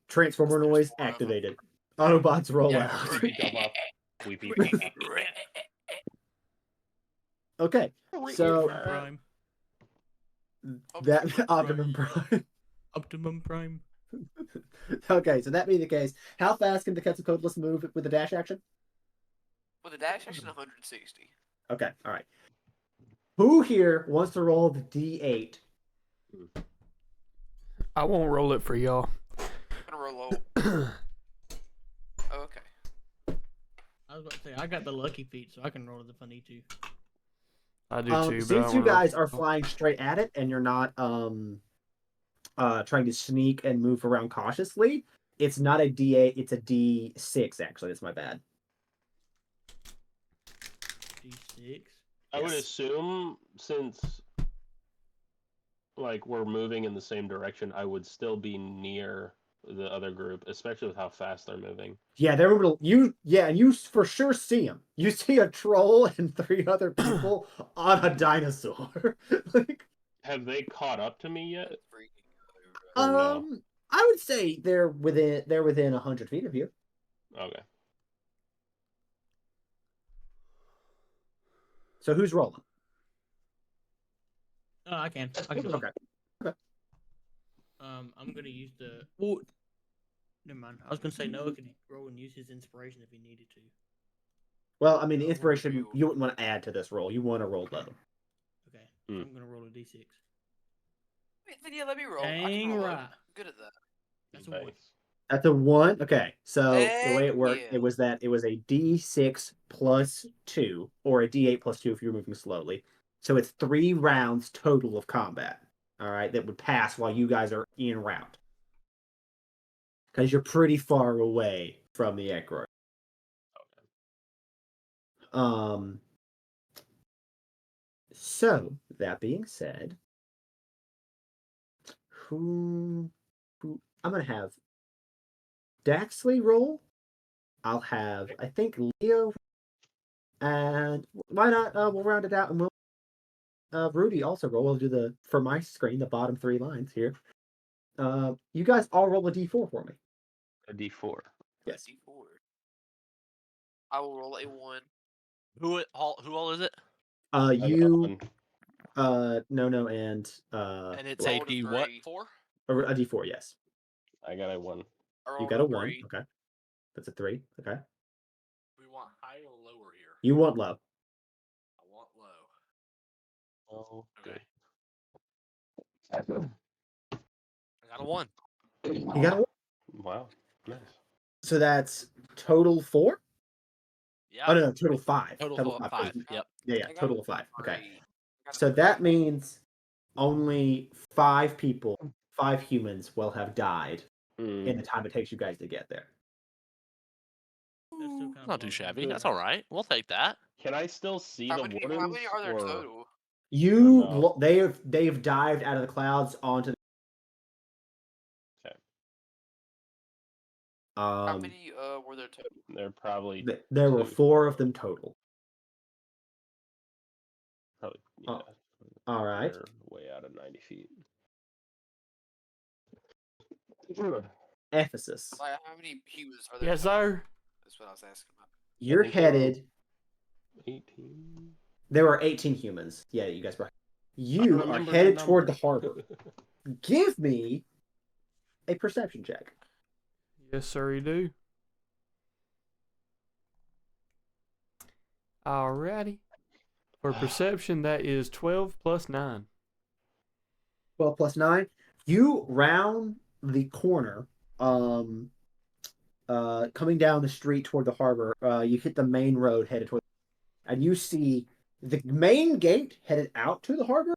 Transformer There's noise 4 of 'em. activated. Autobots roll Yeah. out. Jump off. Weepy. Okay, so Optimum Prime. that Optimum Prime. Optimum Prime. Okay, so that being the case, how fast can the Quetzalcoatlus move with the dash action? With a dash action, 160. Okay, all right. Who here wants to roll the D8? I won't roll it for y'all. I'm gonna roll low. Oh, okay. I was about to say I got the lucky feat, so I can roll it if I need to. I do too. But I Since don't you wanna- guys are flying straight at it and you're not trying to sneak and move around cautiously, it's not a D8, it's a D6 actually. That's my bad. D6. I would Yes. assume since like we're moving in the same direction, I would still be near the other group, especially with how fast they're moving. Yeah, they're able to, and you for sure see them. You see a troll and 3 other people on a dinosaur. Like, Have they caught up to me yet? That's freaking good, bro. Or no? I would say they're within 100 feet of you. Okay. So who's rolling? I can. Okay. I'm gonna use the. Well, never mind. I was gonna say Noah could roll and use his inspiration if he needed to. Well, I mean, the Oh, inspiration real. you wouldn't want to add to this roll. You want to roll low. Okay. Hmm. I'm gonna roll a D6. Wait, then yeah, let me roll. I Dang can roll low. right. I'm good at that. That's a 1. Nice. That's a 1. Okay, so the Heck way it worked, yeah. it was a D6 plus 2, or a D8 plus 2 if you're moving slowly. So it's 3 rounds total of combat. all right, that would pass while you guys are en route. Because you're pretty far away from the Ekroyd. So, that being said, who I'm going to have Daxley roll. I'll have, I think, Leo. And why not? We'll round it out and we'll Rudy also roll. We'll do for my screen, the bottom 3 lines here. You guys all roll a d4 for me. A D4. Yes. D4. I will roll a 1. Who all is it? You, No, and And it's roll a a D what 3. for? a d4. Yes, I got a 1. I you rolled got a 1. 3. Okay, that's a 3. Okay, We want high or lower here? you want low. I want low. Oh, Okay. good. I got a 1. You got a 1. Wow, nice. So that's total 4. Yeah. Oh no, total 5. Total 5. 5. Yep. Yeah, I got total a of 5. Okay. 3. I got a So 3. that means only 5 people, 5 humans will have died Hmm. in the time it takes you guys to get there. That's still kind of Not too low. shabby. Good. That's all right. We'll take that. Can I still see How the many wardens? are there or... total? You, no? they've dived out of the clouds onto. Okay. How many were there total? They're probably There were 2. 4 of them total. Probably, yeah. All right. They're way out of 90 feet. Ephesus. Like, how many humans are there? Yes, total? sir. That's what I was asking about. You're think there were headed. 18. There were 18 humans. Yeah, you guys were. You are remember headed the toward the number. harbor. Give me a perception check. Yes, sir, you do. Alrighty. For perception, that is 12 plus 9. 12 plus 9. You round the corner, coming down the street toward the harbor. You hit the main road headed toward, and you see the main gate headed out to the harbor.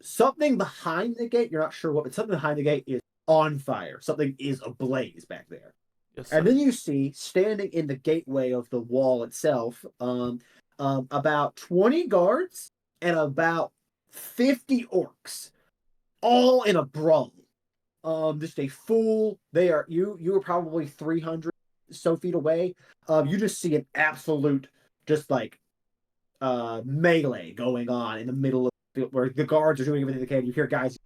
Something behind the gate, you're not sure what, but something behind the gate is on fire. Something is ablaze back there. Yes, sir. And then you see, standing in the gateway of the wall itself, about 20 guards and about 50 orcs, all in a brawl. Just a full. They are you. You were probably 300 so feet away. You just see an absolute, just like, melee going on in the middle of where the guards are doing everything they can. You hear guys,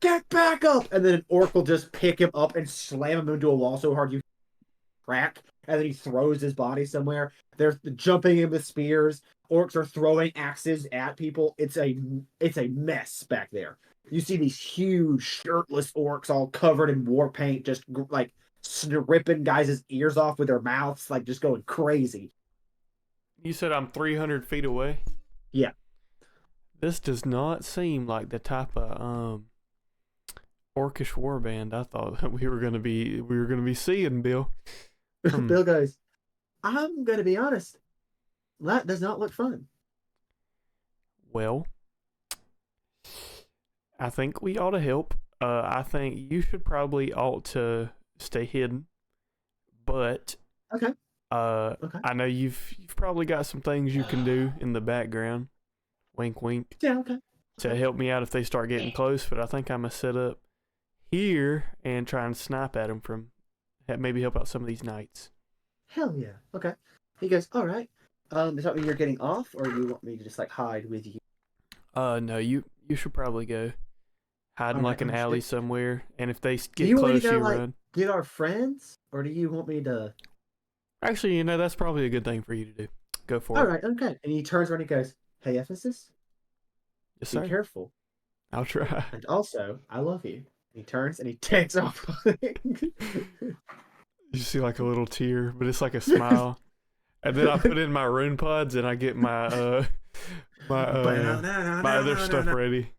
get back up, and then an orc will just pick him up and slam him into a wall so hard you crack, and then he throws his body somewhere. They're jumping in with spears. Orcs are throwing axes at people. It's a mess back there. You see these huge shirtless orcs all covered in war paint, just like ripping guys' ears off with their mouths, like just going crazy. You said I'm 300 feet away? Yeah. This does not seem like the type of orcish warband I thought we were gonna be seeing, Bill. Bill goes, I'm gonna be honest, that does not look fun. Well, I think we ought to help. I think you should probably ought to stay hidden, but Okay. Okay. I know you've probably got some things you can do in the background. Wink, wink. Yeah, okay. To help me out if they start getting close, but I think I'm gonna set up here and try and snipe at them from, maybe help out some of these knights. Hell yeah. Okay. He goes, all right. Does that mean you're getting off, or you want me to just like hide with you? No, you should probably go hide in like an alley somewhere, and if they get you want me close, to go, you like, run. get our friends, or do you want me to? Actually, that's probably a good thing for you to do. Go for All it. right, okay. And he turns around and he goes, "Hey, Ephesus, Yes, be sir. careful. I'll try. And also, I love you." And he turns and he takes off. You see like a little tear, but it's like a smile. And then I put in my rune pods and I get my my other stuff ready.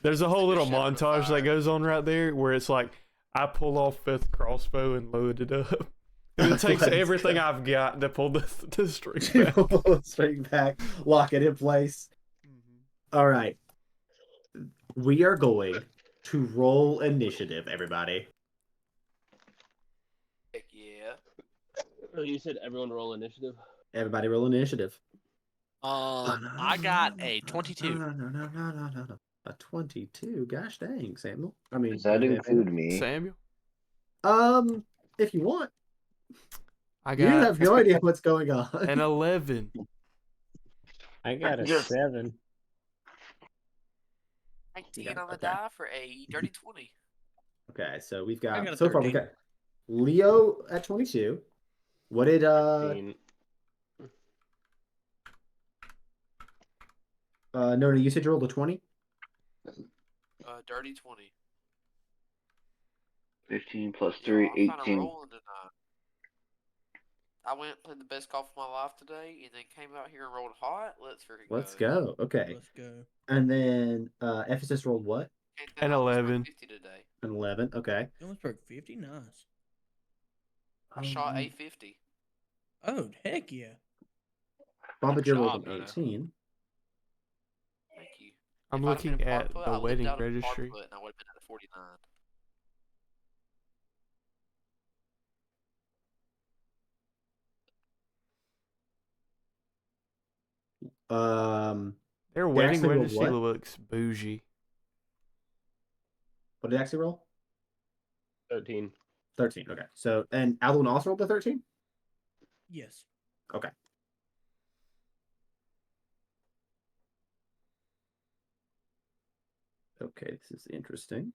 There's a whole little montage that goes on right there where it's like I pull off 5th crossbow and load it up. It takes Let's everything go. I've got to pull the string back. Pull the string back, lock it in place. All right. We are going to roll initiative, everybody. Heck yeah. Oh, you said everyone roll initiative. Everybody roll initiative. I got a 22. No. A 22. Gosh dang, Samuel. Does that include me? Samuel, If you want. I You got have no idea what's going on. an 11. I got a Yes. 7. 19 on the die for a dirty 20. Okay, so we've I got got a so far we 13. got Leo at 22. What did 13. no, you said you rolled a 20? Dirty 20. 15 plus Yo, 3, I'm kind of 18. rolling tonight. I went and played the best golf of my life today, and then came out here and rolled hot. Let's freaking Let's go. go. Okay. Let's go. And then Ephesus rolled what? An 11. 50 today. An 11. Okay. You almost broke 50. Nice. I shot a 50. Oh, heck yeah. Bob, Good you're job, rolling Bruno. 18. Thank you. I'm If I'd have been looking a par at putt, the I lived wedding out of a par registry. putt, and I would have been at a 49. Their They wedding actually rolled registry what? looks bougie. What did it actually roll? 13. 13. Okay. So, and Alwyn also rolled the 13? Yes. Okay. Okay, this is interesting.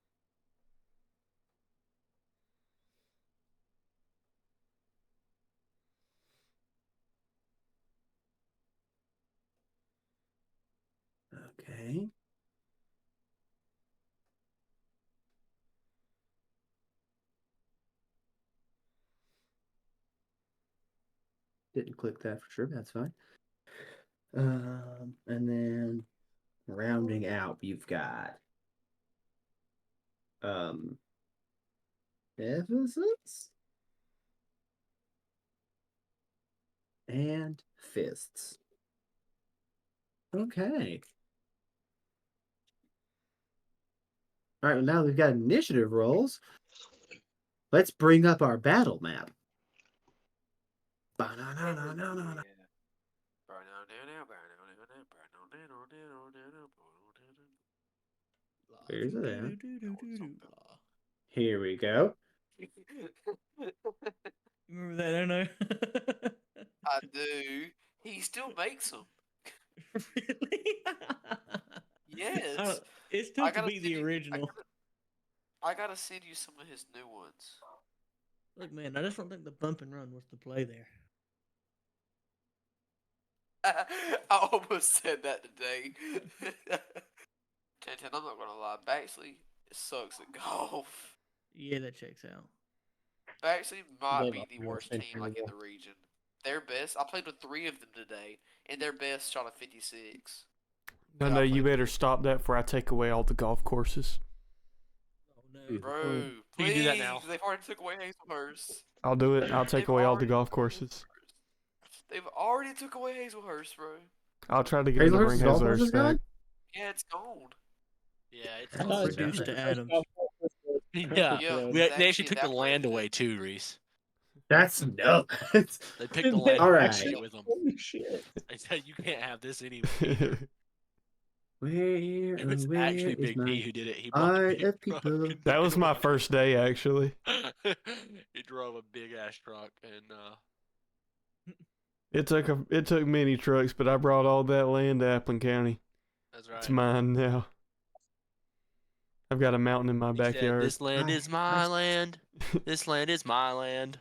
Okay. Didn't click that for sure, but that's fine. And then rounding out, you've got Ephesus and Fists. Okay. All right, well, now we've got initiative rolls. Let's bring up our battle map. Ba-na-na-na-na-na. Where's it at? Here we go. You remember that, I know. I do. He still makes them. Really? Yes. It's I tough to gotta beat the send you- original. I gotta send you some of his new ones. Look, man, I just don't think the bump and run was the play there. I almost said that today. Tintin, I'm not gonna lie. Baxley sucks at golf. Yeah, that checks out. Baxley might They've be the all worst been team like in the region. Their best. I played with 3 of them today, and their best shot a 56. No, Yeah, no, I you played better with- stop that before I take away all the golf courses. Oh no. Bro, You please. can do that now. They've already took away Hazelhurst. I'll do it. I'll take They've away all the already golf took away courses. Hazelhurst. They've already took away Hazelhurst, bro. I'll try to get them to Hazelhurst bring golf course Hazelhurst is back. gone? Yeah, it's gone. Yeah, it's It's Oh, reduced okay. to atoms. yeah. Yeah, They actually actually took the land evaporated away it. too, Reese. That's nuts. They picked the land All away right. and took it with them. Holy shit. They said you can't have this anymore. Either. Where, It was where actually is Big P my who did it. He bought eye a big of truck. people? And That took was it my away. first day, actually. He drove a big ass truck and It took many trucks, but I brought all that land to Appling County. that's right. It's mine now. I've got a mountain in my He said, backyard. "This land is my land. This land is my land."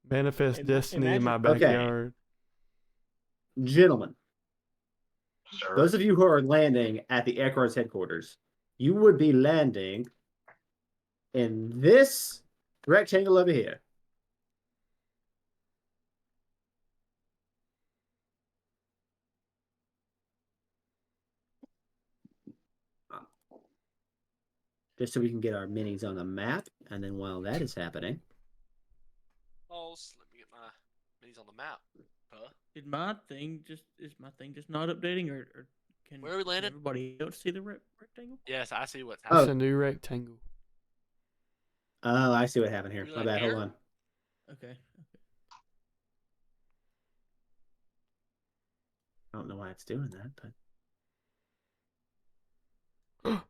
Manifest destiny in my Okay. backyard. Gentlemen, Sir. those of you who are landing at the Aircars headquarters, you would be landing in this rectangle over here. Just so we can get our minis on the map, and then while that is happening, Oh, Slimmy Did my thing just not updating, or can, Where are we can landed? everybody else see the rectangle? Yes, I see what's Oh. It's happening. a new rectangle. Oh, I see what happened here. We My land bad. Hold here? on. Okay. I don't know why it's doing that, but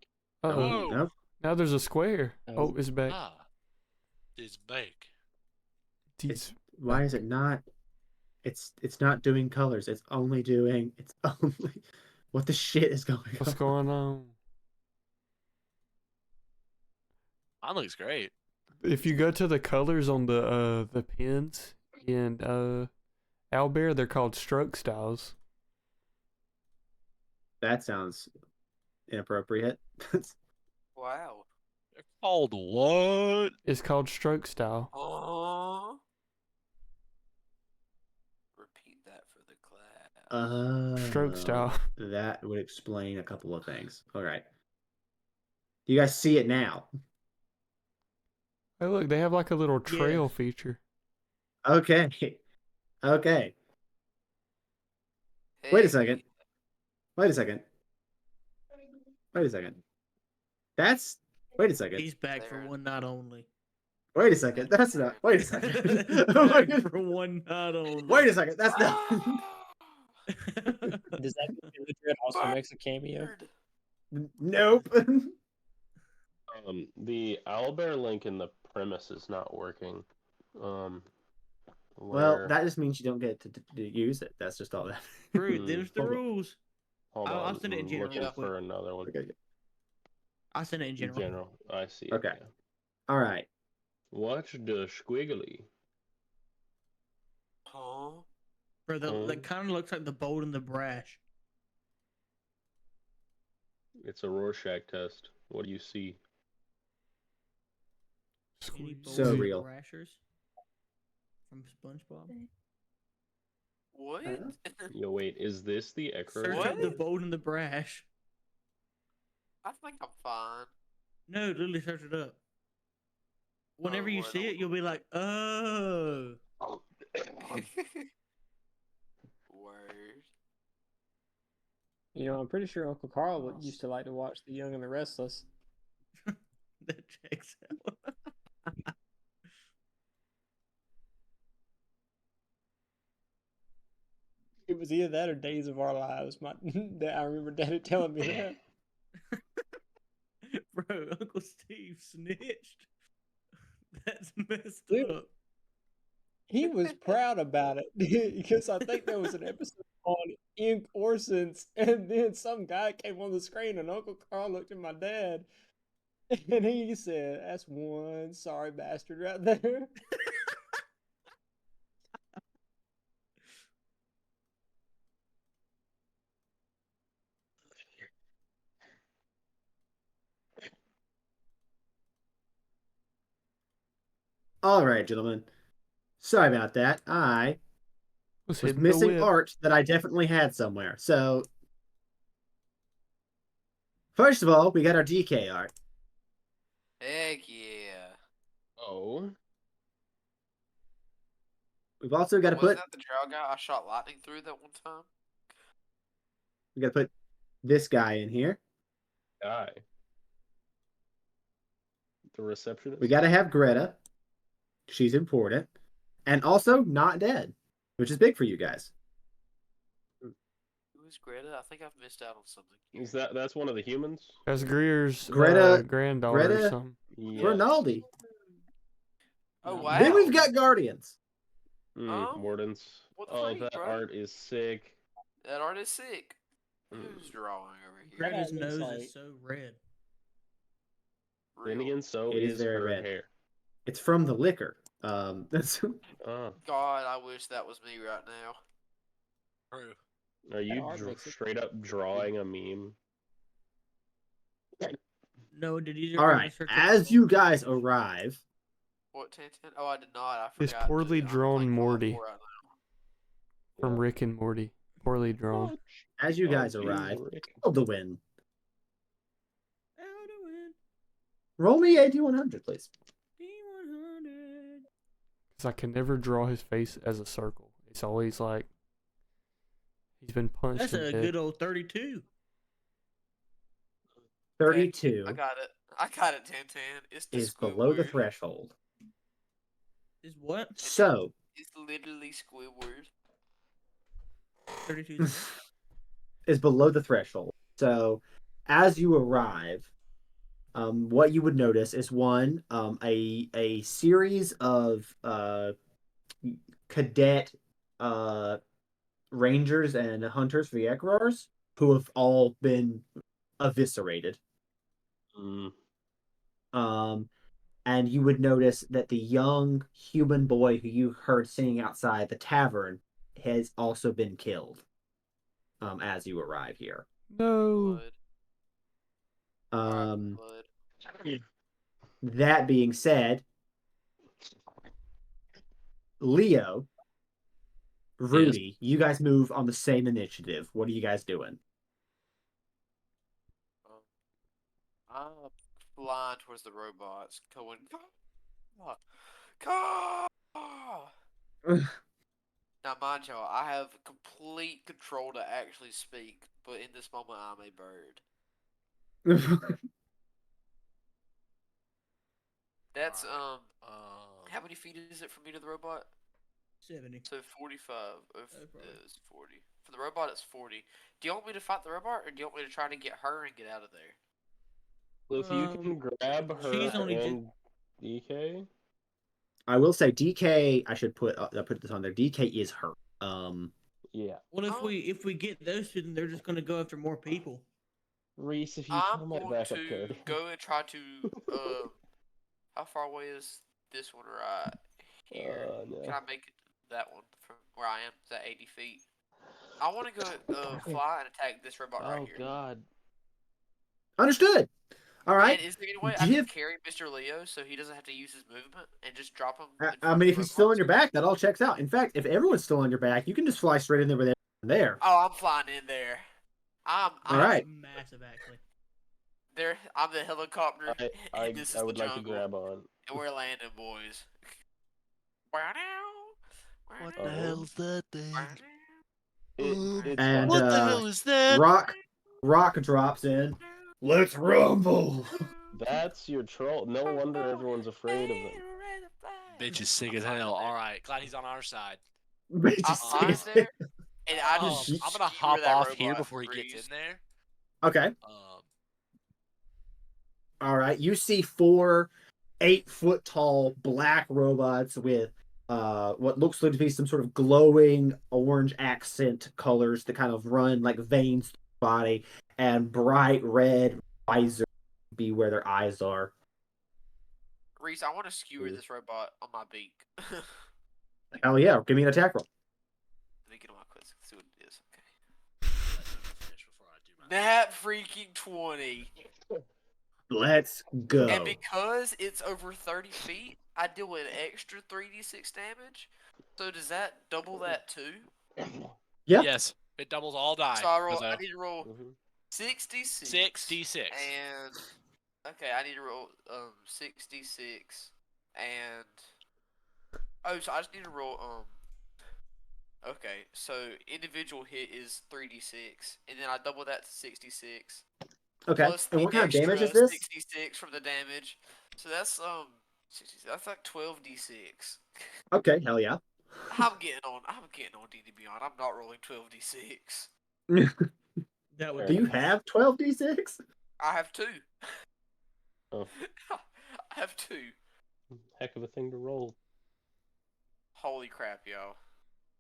Uh-oh. Whoa. nope. Now there's a square. Oh. Oh, it's back. Ah, it's bake. It's Why is it not? It's not doing colors. It's only. What the shit is going What's on? going on? Mine looks great. If you go to the colors on the pins in Owlbear, they're called stroke styles. That sounds inappropriate. Wow. They're called what? It's called stroke style. Repeat that for the class. Stroke style. That would explain a couple of things. All right. You guys see it now? Hey, look, they have like a little trail Yes. feature. Okay. Okay. Wait a second. Wait a second. Wait a second. That's. Wait a second. He's back for There. one night only. Wait a second. That's not. Wait a second. Back for one night only. Wait a second. That's not. Does that mean Illiterate also makes a cameo? Nope. The owlbear link in the premise is not working. Well, Where... that just means you don't get to use it. That's just all that. Rude, there's the Hold on. rules. Hold I'll on, send it in I'm general looking real quick. for another one. Okay. I sent it in general. General, I see. Okay. Yeah. All right. Watch the squiggly. Huh? Bro, Oh. that kind of looks like the bold and the brash. It's a Rorschach test. What do you see? Any Squeeze. bold So and real. brashers from SpongeBob? What? Yo, wait, is this the Search Echo? up the What? bold and the brash. I think I'm fine. No, literally search it up. Whenever you Lord, see I it, you'll be like, oh. Word. You know, I'm pretty sure Uncle Carl used to like to watch The Young and the Restless. That checks out. It was either that or Days of Our Lives. I remember Daddy telling me that. Bro, Uncle Steve snitched. That's messed Dude. up. He was proud about it because I think there was an episode on Ink Orsons, and then some guy came on the screen, and Uncle Carl looked at my dad, and he said, "That's one sorry bastard right there." All right, gentlemen. Sorry about that. I Was was hitting the missing whip. art that I definitely had somewhere. So, first of all, we got our DK art. Heck yeah. Oh, We've also got to Wasn't put that the drow guy I shot lightning through that one time? this guy in here. guy. The receptionist? We got to have Greta. She's important. And also not dead, which is big for you guys. Who's Greta? I think I've missed out on something. Is that's one of the humans? That's Greer's Greta- granddaughter or Greta- something. Yeah. Ronaldi. Oh wow. Then we've got Guardians. Oh, Wardens. what the Oh, freak, that bro? art is sick. That art is sick. Mm. Who's drawing over here? Greta's looks nose like- is so red. Then Real. again, so It is is very her red. hair. It's from the liquor. That's Ah, God, I wish that was me right now. True. are you art makes it- straight up drawing a meme? No, did you? all right. As you guys arrive, What, 10-10? Oh, I did not. I It's forgot. poorly I'm drawn playing Fallout Morty. 4 right now. From Rick and Morty. Poorly drawn. as you Oh, guys geez, arrive, Rick. roll the win. Out to win. Roll me a D100, please. D100. Because I can never draw his face as a circle. It's always like He's been punched That's in a the head. good old 32. 32 I got it. I got it, Tantan. It's the is Squidward. below the threshold. Is what? So, It's literally Squidward. 32 is what? is below the threshold. So, as you arrive, what you would notice is one, a series of cadet rangers and hunters for the Ekrars who have all been eviscerated. Mm. And you would notice that the young human boy who you heard singing outside the tavern has also been killed. As you arrive here. No. Blood. Um, Blood. that being said, Leo, Rudy, you guys move on the same initiative. What are you guys doing? I'm flying towards the robots, going. Caw! Now, mind y'all, I have complete control to actually speak, but in this moment, I'm a bird. That's how many feet is it from me to the robot? 70. So 45. That's right. Is 40. For the robot, it's 40. Do you want me to fight the robot, or do you want me to try to get her and get out of there? Well, if you can grab her she's only and DK, I will say DK. I should put this on there. DK is hurt. yeah. Well, Oh. if we get those two, then they're just gonna go after more people. Reese, if you I'm kill my going backup to character. go and try to. How far away is this one right here? No. Can I make it that one from where I am? Is that 80 feet? I want to go fly and attack this robot right Oh here. God. Understood. All right. And is there any way I can Give. carry Mr. Leo so he doesn't have to use his movement and just drop him? I in front mean, of if the he's still on robots? your back, that all checks out. In fact, if everyone's still on your back, you can just fly straight in there with everyone there. Oh, I'm flying in there. I'm All right. Massive, actually. there. I'm the helicopter. I and this is I would the like to jungle. grab on. And we're landing, boys. What the hell's that thing? It's And What the hell is that? Rock drops in. Let's rumble. That's your troll. No wonder everyone's afraid of them. Bitch is sick as hell. Alright, glad he's on our side. I'm flying there, and I just. I'm gonna skewer hop that off here robot before he gets breeze. in there. Okay. All right. You see 4 8-foot tall black robots with what looks like to be some sort of glowing orange accent colors that kind of run like veins through the body, and bright red visor be where their eyes are. Reese, I want to skewer this robot on my beak. Hell yeah! Give me an attack roll. Let me get on my quiz. See what it is. Okay. Nat freaking 20. Let's go. And because it's over 30 feet, I deal an extra 3d6 damage. So does that double that too? Yeah. Yes, it doubles all die. So I need to roll Mhm. 66. 6d6. And okay, I need to roll 66 and so I just need to roll okay, so individual hit is 3d6 and then I double that to 66. Okay. Plus And the what kind of damage extra is this? 66 from the damage. So that's 66, that's like 12d6. Okay. Hell yeah. I'm getting on D&D Beyond. I'm not rolling 12d6. That would Do be you nice. have 12d6? I have 2. Oh. I have 2. Heck of a thing to roll. Holy crap, y'all.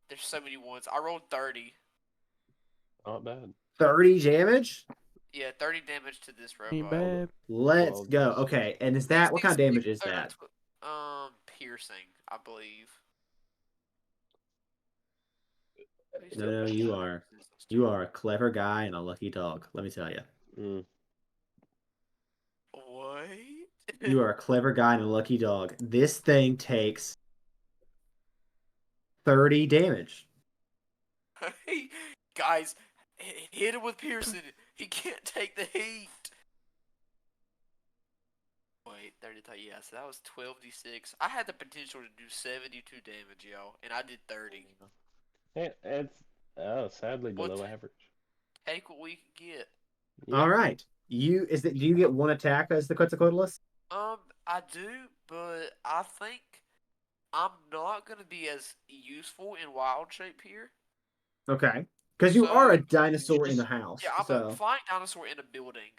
There's so many ones. I rolled 30. Not bad. 30 damage? Yeah, 30 damage to this Ain't robot. bad. Let's Well, go. Okay. And is that what kind of damage is 66 that? Piercing, I believe. No, you are a clever guy and a lucky dog, let me tell you. Mm. What? You are a clever guy and a lucky dog. This thing takes 30 damage. Hey, guys, hit him with piercing. He can't take the heat. Wait, 30 yeah, so that was 12d6. I had the potential to do 72 damage, y'all, and I did 30. It's Oh, sadly What? below average. Take what we can get. Yeah. All right. Do you get one attack as the Quetzalcoatlus? I do, but I think I'm not gonna be as useful in wild shape here. Okay. Because you are So a dinosaur in the just- house. yeah, I'm a So flying dinosaur in a building.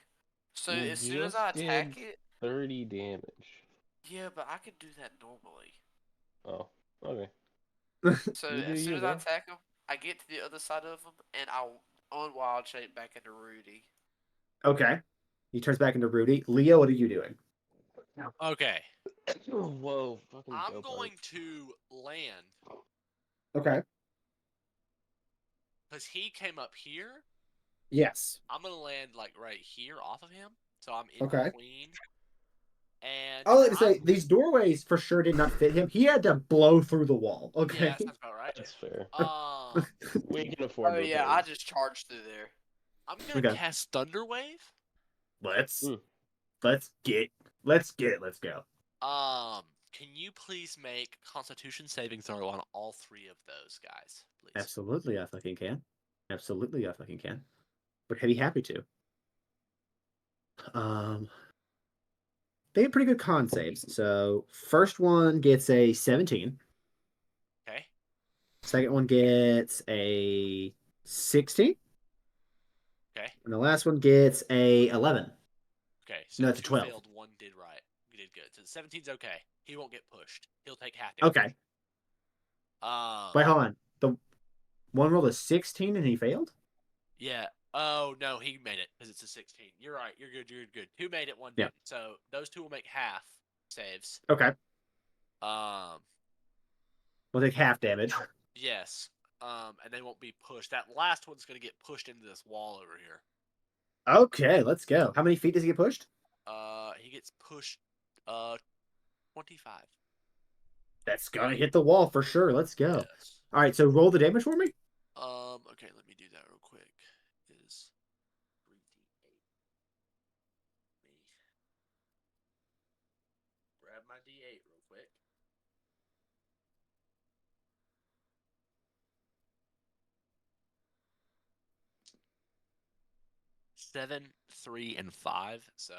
So You as soon as just I attack did it, 30 damage. yeah, but I can do that normally. Oh, okay. So You do as soon you, as I bro. attack him, I get to the other side of him, and I'll on wild shape back into Rudy. okay. He turns back into Rudy. Leo, what are you doing? Okay. Whoa, fucking I'm go going Bart. to land Okay. because he came up here. Yes. I'm gonna land like right here off of him, so I'm in Okay. between. And I like to say these doorways for sure did not fit him. He had to blow through the wall. yeah, Okay. that sounds about right. That's fair. Um, We can afford Oh yeah, I repairs. just charged through there. I'm gonna Okay. cast Thunder Wave. Let's Hmm. let's go. Can you please make Constitution saving throw on all three of those guys, please? Absolutely, I fucking can. Absolutely, I fucking can. But I'd be happy to. They have pretty good con saves. So first one gets a 17. Okay. Second one gets a 16. Okay. And the last one gets a 11. Okay. So No, it's a 2 12. failed, 1 did right. You did good. So 17's okay. He won't get pushed. He'll take half damage. Okay. Um. Wait, hold on. The one rolled a 16 and he failed? Yeah. Oh no, he made it because it's a 16. You're right. You're good. You're good. 2 made it, 1 Yeah. didn't. So those 2 will make half saves. Okay. Um. We'll take half damage. Yes. And they won't be pushed. That last one's gonna get pushed into this wall over here. Okay, let's go. How many feet does he get pushed? He gets pushed. 25. That's gonna hit the wall for sure. Let's go. Yes. All right, so roll the damage for me. Okay, let me do that real quick. Is 3d8. Me grab my d8 real quick. 7, 3, and 5. So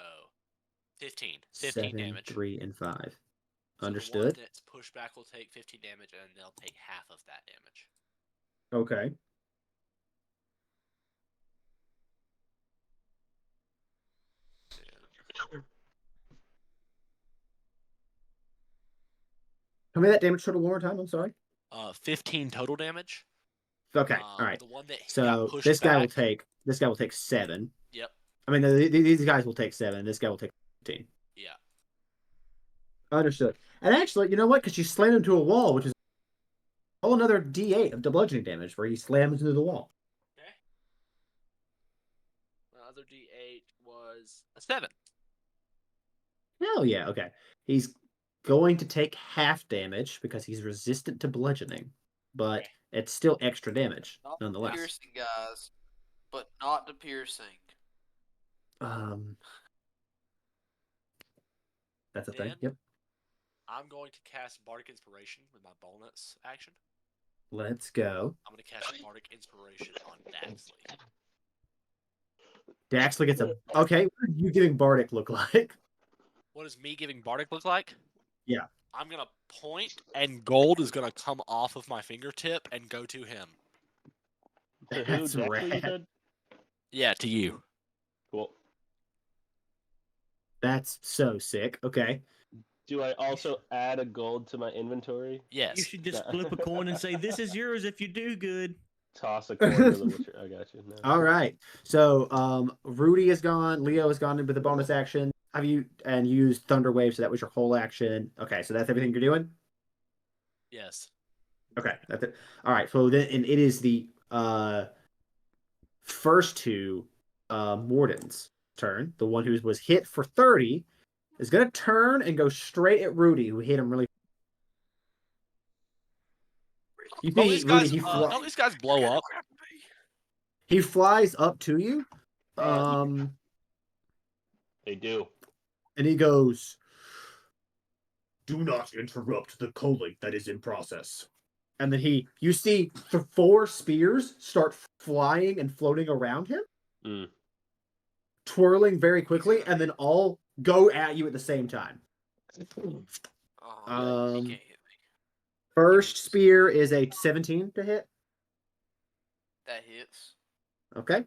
15. 15 7, damage. 3, and 5. So Understood. the one that's pushed back will take 15 damage, and they'll take half of that damage. Okay. Tell me that damage total one more time. I'm sorry. 15 total damage. Okay. All right. The one that got So pushed this guy will back- take 7. Yep. I mean, these guys will take 7. This guy will take 15. Yeah. Understood. And actually, you know what? Because you slammed him to a wall, which is all another D8 of bludgeoning damage, where he slams into the wall. Okay. My other d8 was a 7. Hell yeah. Okay. He's going to take half damage because he's resistant to bludgeoning, but Okay. it's still extra damage Not nonetheless. piercing, guys, but not the piercing. That's a thing. Then- Yep. I'm going to cast Bardic Inspiration with my bonus action. Let's go. I'm going to cast Bardic Inspiration on Daxley. Daxley gets a. Okay, what are you giving Bardic look like? What does me giving Bardic look like? Yeah. I'm going to point, and gold is going to come off of my fingertip and go to him. To who? That's Dexter, you rad. said? Yeah, to you. Cool. That's so sick. Okay. Do I also add a gold to my inventory? Yes. You should just Nah. flip a coin and say, "This is yours if you do good." Toss a coin to the Witcher. I got you. No. All right. So, Rudy is gone. Leo has gone in with a bonus action. Have you and used Thunder Wave, so that was your whole action. Okay, so that's everything you're doing. Yes. Okay, that's it. All right. So then, and it is the first two Morden's turn. The one who was hit for 30 is going to turn and go straight at Rudy, who hit him really. You Don't see, these Rudy, guys, don't these guys blow up? he flies up to you, They do. and he goes, "Do not interrupt the culling that is in process." And then you see the 4 spears start flying and floating around him, twirling very quickly, and then all go at you at the same time. Oh, he can't hit me. First spear is a 17 to hit. That hits. Okay.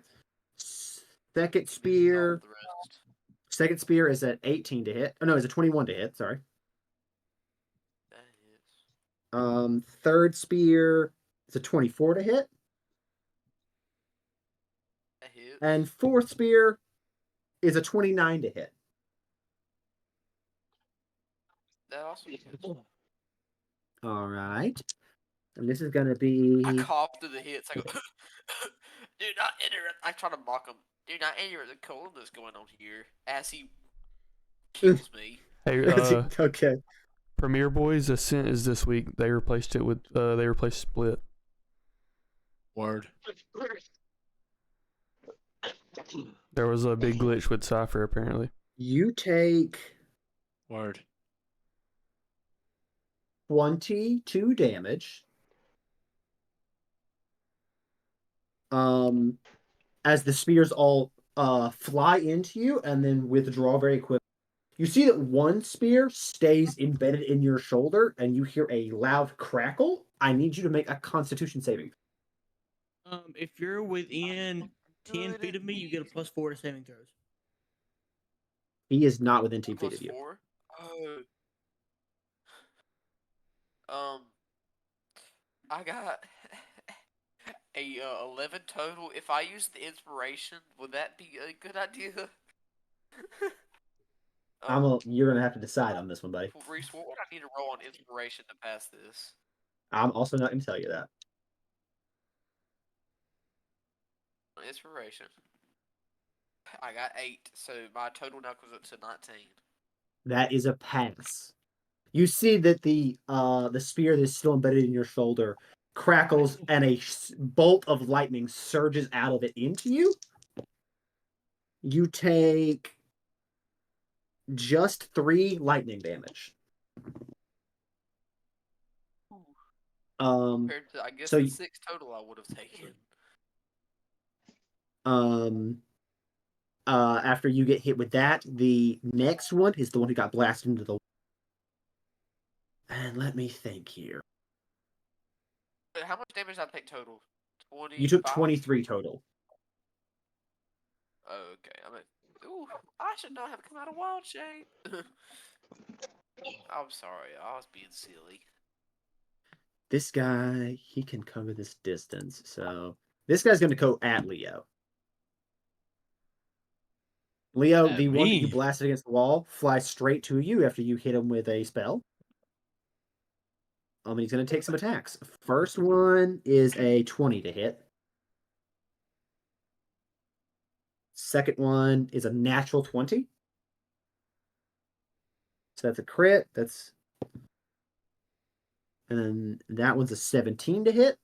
Second All spear. the rest. Second spear is at 18 to hit. Oh no, it's a 21 to hit. Sorry. That hits. Third spear is a 24 to hit, That hits. and fourth spear is a 29 to hit. That also hits. All right. And this is gonna I be. cough through the hits. I go, do not interrupt. I try to mock him. Do not interrupt the coolness going on here as he kills me. Hey, Okay. Premiere Boys Ascent is this week. They replaced it with they replaced Split. Word. There was a big glitch with Cypher apparently. You take Word. 22 damage. As the spears all fly into you and then withdraw very quickly. You see that one spear stays embedded in your shoulder, and you hear a loud crackle. I need you to make a Constitution saving. If you're within 10 feet of me, you get a +4 to saving throws. He is not within 10 feet of you. +4? I got a 11 total. If I use the inspiration, would that be a good idea? You're gonna have to decide on this one, buddy. Reese, what would I need to roll on inspiration to pass this? I'm also not gonna tell you that. Inspiration. I got 8, so my total now goes up to 19. That is a pass. You see that the spear that is still embedded in your shoulder crackles, and a bolt of lightning surges out of it into you. You take just 3 lightning damage. Compared to, I guess, so the 6 total I would have taken. After you get hit with that, the next one is the one who got blasted into the. And let me think here. Wait, how much damage did I take total? 20. You took 23 total. Oh, okay. I mean, ooh, I should not have come out of wild shape. I'm sorry, I was being silly. This guy, he can cover this distance, so this guy's going to go at Leo. Leo, At the one that you me? blasted against the wall, flies straight to you after you hit him with a spell. He's going to take some attacks. First one is a 20 to hit. Second one is a natural 20. So that's a crit. And then that one's a 17 to hit.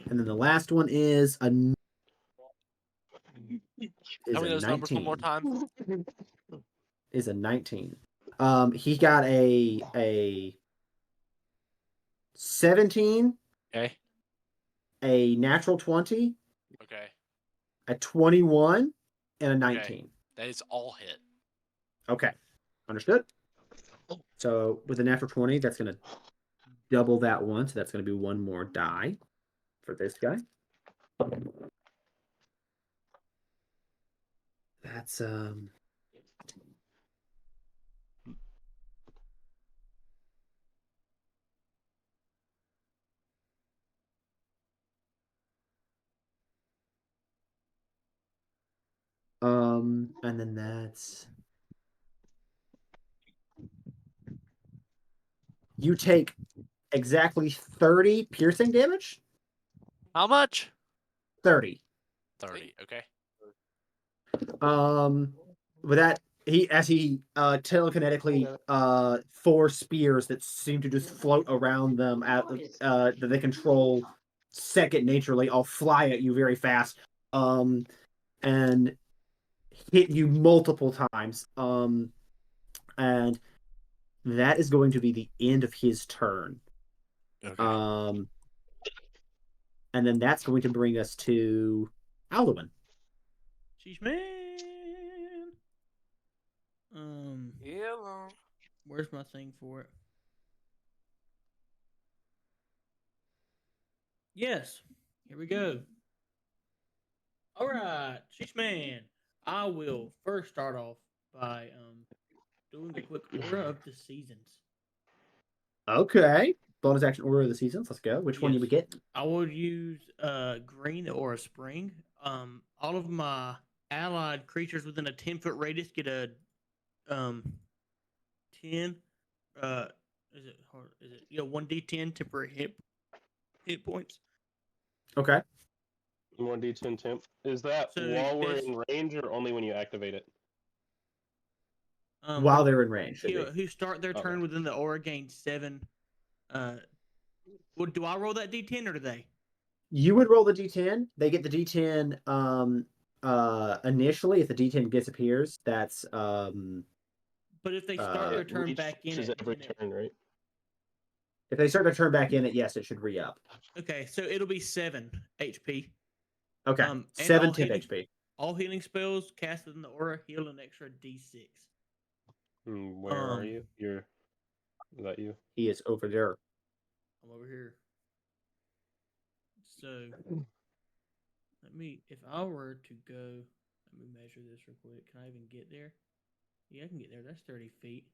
And then the last one is a Tell me those numbers one more 19. time. Is a 19. He got a 17, Okay. a natural 20, Okay. a 21, and a 19. Okay. That is all hit. Okay. Understood? So with a natural 20, that's going to double that one. So that's going to be one more die for this guy. That's and then that's you take exactly 30 piercing damage. How much? 30. 30. Okay. With that, he telekinetically 4 spears that seem to just float around them that they control second naturally all fly at you very fast and hit you multiple times and that is going to be the end of his turn. Okay. And then that's going to bring us to Alduin. Sheesh, man. Yeah. Where's my thing for it? Yes. Here we go. All right, sheesh, man. I will first start off by doing a quick aura of the seasons. Okay. Bonus action order of the seasons. Let's go. Which one you Yes. would get? I would use green or a spring. All of my allied creatures within a 10-foot radius get a 10 is it 1d10 temporary hit points. Okay. 1d10 temp. Is that So while we're this in range or only when you activate it? While they're in range. Should be. who start their turn Okay. within the aura gain 7 do I roll that d10 or do they? You would roll the d10. They get the d10 initially. If the d10 disappears, that's But if they start their It turn back in refreshes it, every then turn, right? if they start their turn back in it, yes, it should re-up. okay, so it'll be 7 HP. Okay. And 7 all temp healing, HP. all healing spells casted in the aura heal an extra d6. Where are you? Is that you? He is over there. I'm over here. So if I were to go, let me measure this real quick. Can I even get there? Yeah, I can get there. That's 30 feet.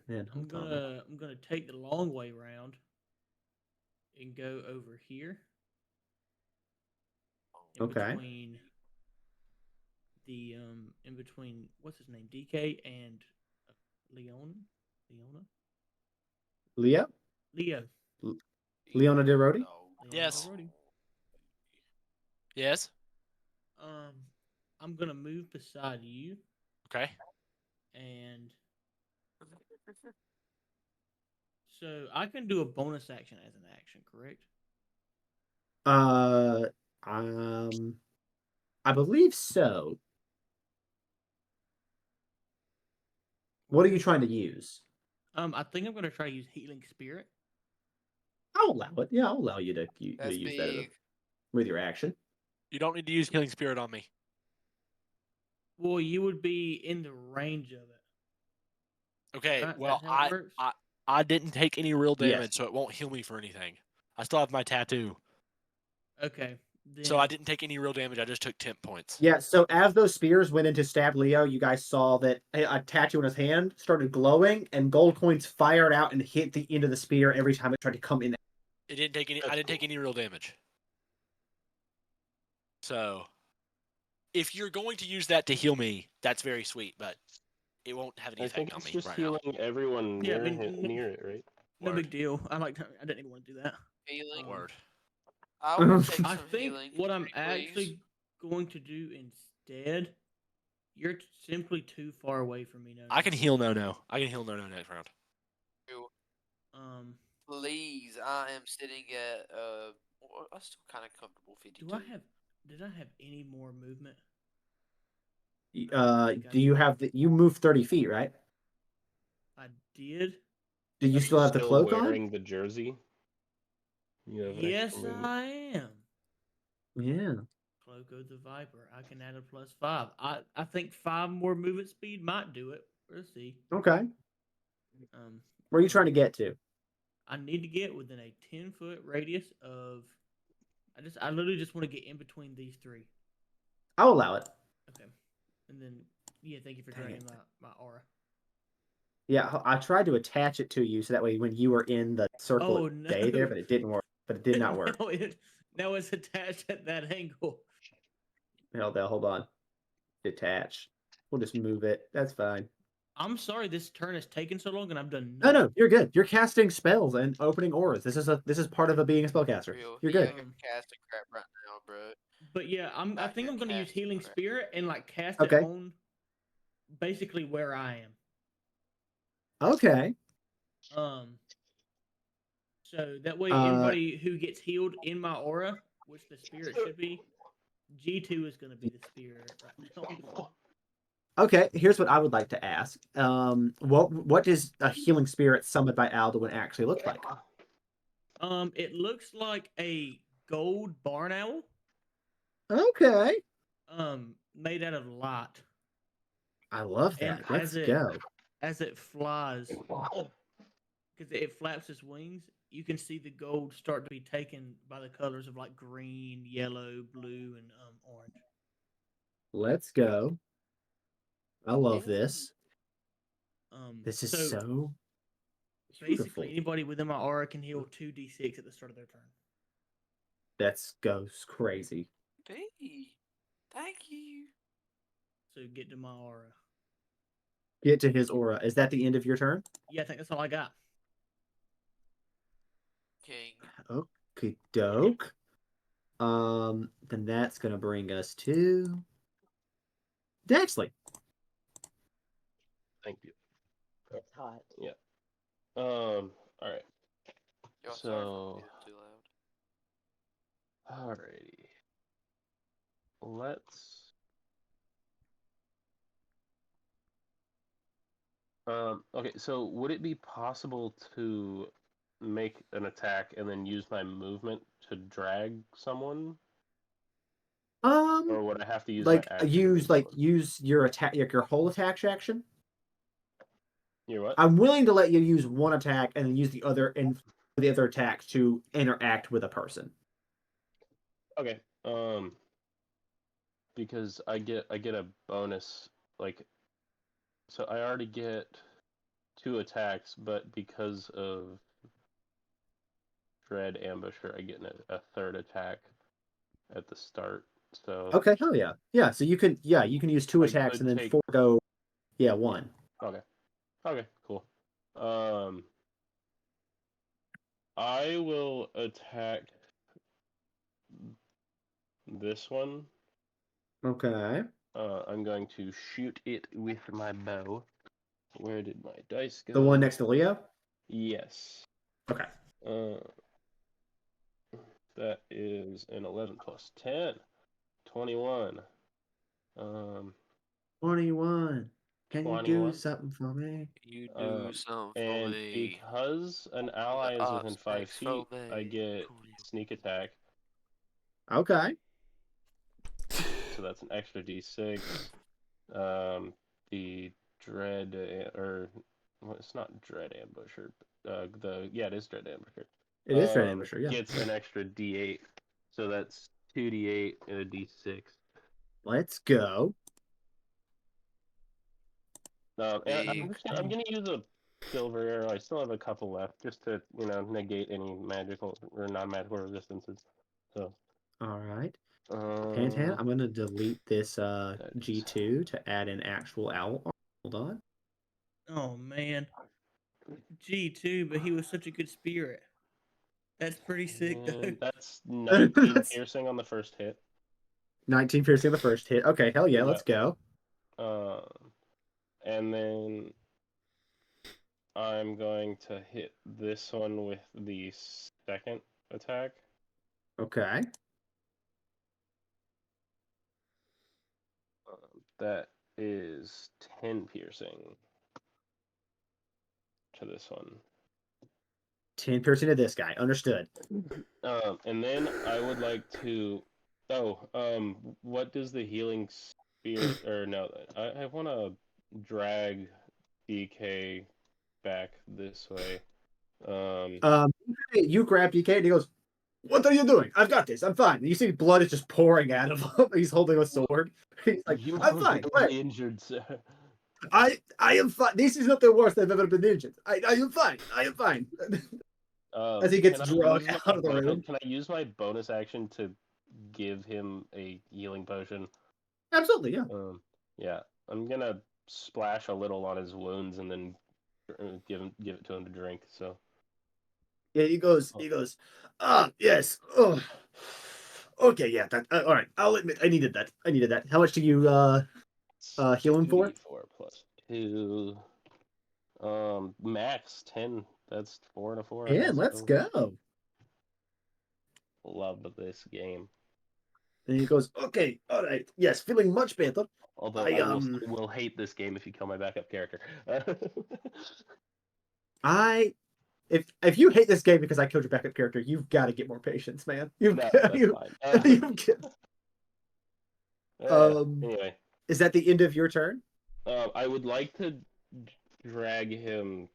Man, I'm gonna take the long way around and go over here. In between the in between what's his name, DK and Leona. Leo? Leo. Leona de Rodi? Yes. Already. Yes. I'm gonna move beside you Okay. and so I can do a bonus action as an action, correct? I believe so. What are you trying to use? I think I'm gonna try to use Healing Spirit. I'll allow it. Yeah, I'll allow you to That's use that big. with your action. You don't need to use Healing Spirit on me. Well, you would be in the range of it. Okay. Right? Well, That's how it works? I didn't take any real Yes. damage, so it won't heal me for anything. I still have my tattoo, Okay. Then, so I didn't take any real damage. I just took temp points. Yeah, so as those spears went in to stab Leo, you guys saw that a tattoo in his hand started glowing, and gold coins fired out and hit the end of the spear every time it tried to come in. It didn't take any. I didn't take any real damage. So, if you're going to use that to heal me, that's very sweet, but it won't have any I think effect on it's me just right now. healing everyone Yeah, I near mean, near it, right? no Word. big deal. I didn't even want to do that. Healing. Word. I will take I some think healing. what I'm please. actually going to do instead, you're simply too far away from me now. I can heal no. I can heal no next round. Please, I am sitting at I'm still kind of comfortable 52. Did I have any more movement? Do you have you move 30 feet, right? I did. Do you Are still have the cloak wearing on? the jersey? You have an Yes, extra movement. I am. Yeah. Cloak of the Viper. I can add a +5. I think 5 more movement speed might do it. We'll see. Okay. Where are you trying to get to? I need to get within a 10-foot radius of. I literally just want to get in between these 3. I'll allow it. Okay. And then thank you for Dang draining it. my aura. Yeah, I tried to attach it to you so that way when you were in the circle, Oh, it would stay there, no. but it didn't work. But it did not work. Now it's attached at that angle. Hold on. Detach. We'll just move it. That's fine. I'm sorry this turn has taken so long and I've done No, nothing. you're good. You're casting spells and opening auras. This is part of being a spellcaster. Real. You're He good. ain't casting crap right now, bro. But yeah, I think I'm going to use casting Healing crap. Spirit and cast Okay. it on basically where I am. Okay. So that way anybody who gets healed in my aura, which the spirit should be, G2 is going to be the spirit right now. Okay, here's what I would like to ask. What does a healing spirit summoned by Alduin actually look like? It looks like a gold barn owl. Okay, Made out of light. I love And that. Let's go. as it flies, because it flaps its wings, you can see the gold start to be taken by the colors of like green, yellow, blue, and orange. Let's go. I love this. This is So so beautiful. basically, anybody within my aura can heal 2d6 at the start of their turn. That goes crazy. B. Thank you. So get to my aura. Get to his aura. Is that the end of your turn? Yeah, I think that's all I got. King. Okay, doke. Then that's gonna bring us to Dexley. Thank you. It's hot. Yeah. All right. Yo, sorry So, for being too loud. alrighty. Let's. Okay, so would it be possible to make an attack and then use my movement to drag someone, or would I have to use my action? Use your attack, your whole attack action. Your what? I'm willing to let you use one attack and then use the other attack to interact with a person. Okay. Because I get a bonus, like, so I already get 2 attacks, but because of Dread Ambusher, I get a third attack at the start. So Okay, hell yeah, yeah. So you can use 2 I attacks could and then take- forego, one. Okay, cool. I will attack this one. Okay. I'm going to shoot it with my bow. Where did my dice go? The one next to Leo? Yes. Okay. That is an 11 plus 10. 21. 21. Can you do 21. something for me? You do something for And me. because an ally is within 5 Aspects for feet, I me. get sneak attack. Okay. So that's an extra d6. The dread, or well, it's not dread ambusher. It is dread ambusher. It is Dread Ambusher, yeah. Gets an extra d8. So that's 2d8 and a d6. Let's go. I'm gonna use a silver arrow. I still have a couple left, just to negate any magical or non-magical resistances. So. All right. Pantan, I'm gonna delete this G2 to add an actual owl. Hold on. Oh man, G2, but he was such a good spirit. That's pretty sick though. And that's 19 piercing on the first hit. 19 piercing on the first hit. Okay, hell yeah, let's go. And then I'm going to hit this one with the second attack. Okay. That is 10 piercing to this one. 10 piercing to this guy. Understood. And then I would like to. What does the healing spirit or no? I want to drag DK back this way. You grab DK and he goes, "What are you doing? I've got this. I'm fine." And you see blood is just pouring out of him. He's holding a sword. He's like, You "I'm are fine. really injured, sir. I am fine. This is not the worst I've ever been injured. I am fine. I am fine." As he gets dragged out of the room. Can I use my bonus action to give him a healing potion? Absolutely, yeah. Yeah, I'm gonna splash a little on his wounds and then give it to him to drink. So. Yeah, he goes, yes. Oh. Okay, yeah, that all right. I'll admit I needed that. How much do you heal him for? 4 plus 2. Max 10. That's 4 and a 4. Yeah, let's go. Love this game. And he goes, okay, all right, yes, feeling much better. Although I, I will hate this game if you kill my backup character. If you hate this game because I killed your backup character, you've got to get more patience, man. You've No, got, that's you, fine. you've got, Anyway, is that the end of your turn? I would like to drag him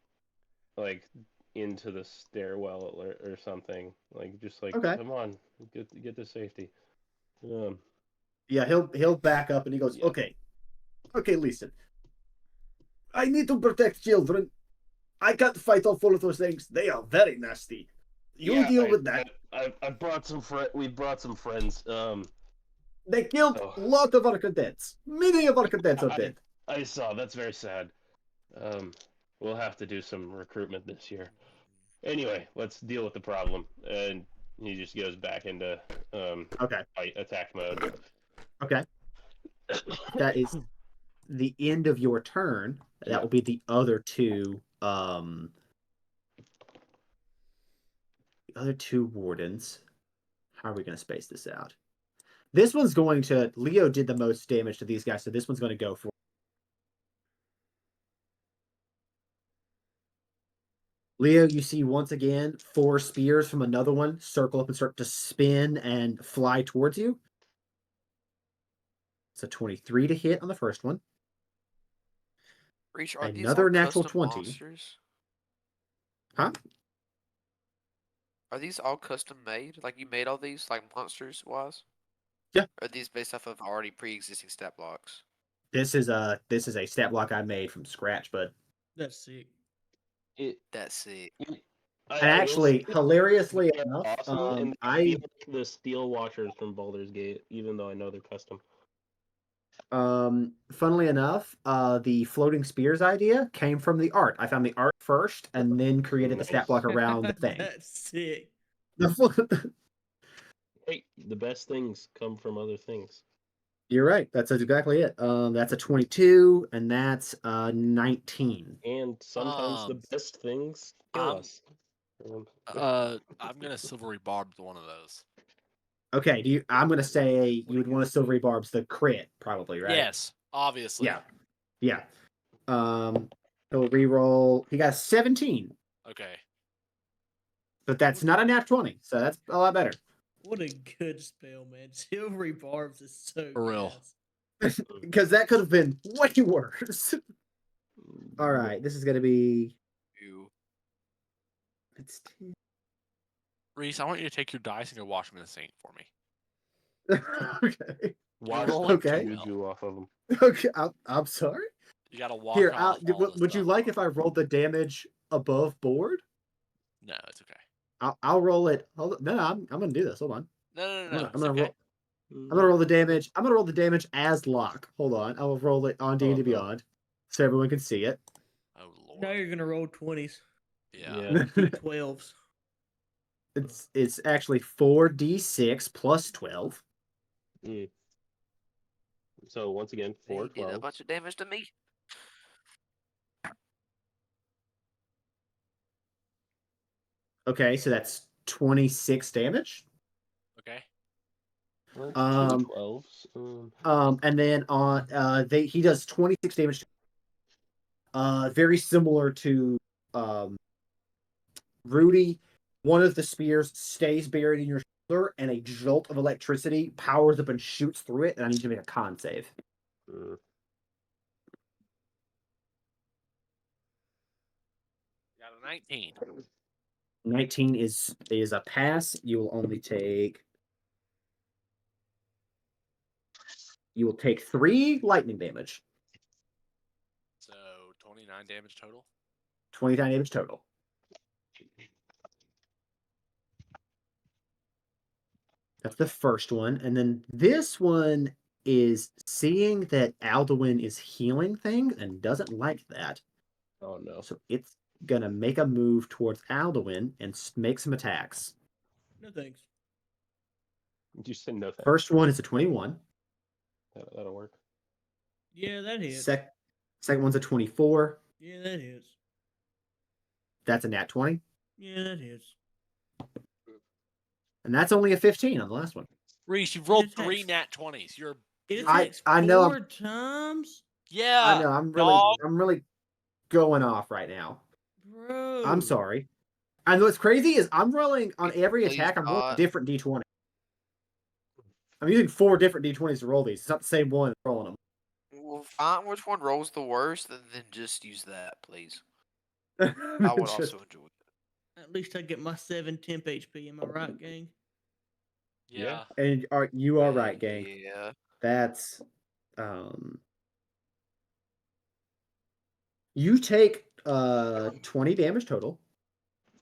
like into the stairwell or something. Like just like Okay. come on, get to safety. Yeah, he'll back up and he goes, Yeah. okay, listen. I need to protect children. I can't fight off all of those things. They are very nasty. You deal with that. I brought some we brought some friends. They killed Oh. a lot of our cadets. Many of our cadets are dead. I saw. That's very sad. We'll have to do some recruitment this year. Anyway, let's deal with the problem. And he just goes back into Okay. fight attack mode. Okay. That is the end of your turn. That Yeah. will be the other two wardens. How are we going to space this out? This one's going to Leo did the most damage to these guys, so this one's going to go for Leo. You see once again 4 spears from another one circle up and start to spin and fly towards you. It's a 23 to hit on the first one. Reach, are these Another all natural custom 20. monsters? Huh? Are these all custom made? Like you made all these, like monsters wise? Yeah. Or are these based off of already pre-existing stat blocks? This is a stat block I made from scratch, but That's sick. That's sick. and actually, hilariously enough, awesome, and I feel like the Steel Watchers from Baldur's Gate, even though I know they're custom. Funnily enough, the floating spears idea came from the art. I found the art first and then created the stat block around the thing. That's sick. Hey, the best things come from other things. You're right. That's exactly it. That's a 22, and that's 19. And sometimes the best things kill us. I'm gonna silvery barb one of those. Okay, I'm gonna say you would want to silvery barbs the crit, probably, right? Yes, obviously. Yeah. He'll reroll. He got 17, Okay. but that's not a nat 20, so that's a lot better. What a good spell, man. Silvery Barbs is so For real. gas. Because that could have been way worse. All right, this is gonna be. Ew. It's Reese, I want you to take your dice and go wash them in the sink for me. okay. Wash roll the okay. juju off of them. Okay, I'm sorry. You gotta walk Here, off all the would you stuff like off. if I rolled the damage above board? No, it's okay. I'll roll it. Hold on. No, I'm gonna do this. Hold on. No. I'm It's gonna okay. roll. I'm gonna roll the damage. I'm gonna roll the damage as Locke. Hold on. I will roll it on D&D Beyond, so everyone can see it. Oh Now lord. you're gonna roll 20s, Yeah. 12s. It's actually 4d6 plus 12. So once again, He 4, did a 12. bunch of damage to me. Okay, so that's 26 damage. Okay. Two Um, 12s. And then on he does 26 damage. Very similar to Rudy. One of the spears stays buried in your shoulder, and a jolt of electricity powers up and shoots through it. And I need you to make a con save. Got a 19. 19 is a pass. You will only take. You will take 3 lightning damage. So 29 damage total. 29 damage total. That's the first one. And then this one is seeing that Alduin is healing things and doesn't like that. Oh no. So it's going to make a move towards Alduin and make some attacks. No thanks. Did you say no thanks? First one is a 21. That'll work. Yeah, that hits. Second one's a 24. Yeah, that hits. That's a nat 20. Yeah, that hits. And that's only a 15 on the last one. Reese, you've rolled It 3 takes- nat 20s. You're It I- takes I know I'm- 4 times, yeah. I know. I'm really going off right now. bro. I'm sorry. And what's crazy is I'm rolling on every Please attack. I'm rolling not. different d20. I'm using 4 different d20s to roll these. It's not the same one rolling them. Well, find which one rolls the worst, and then just use that, please. I would Just- also enjoy it. At least I get my 7 temp HP. Am I right, gang? Yeah. And you are right, gang. Yeah. That's you take 20 damage total.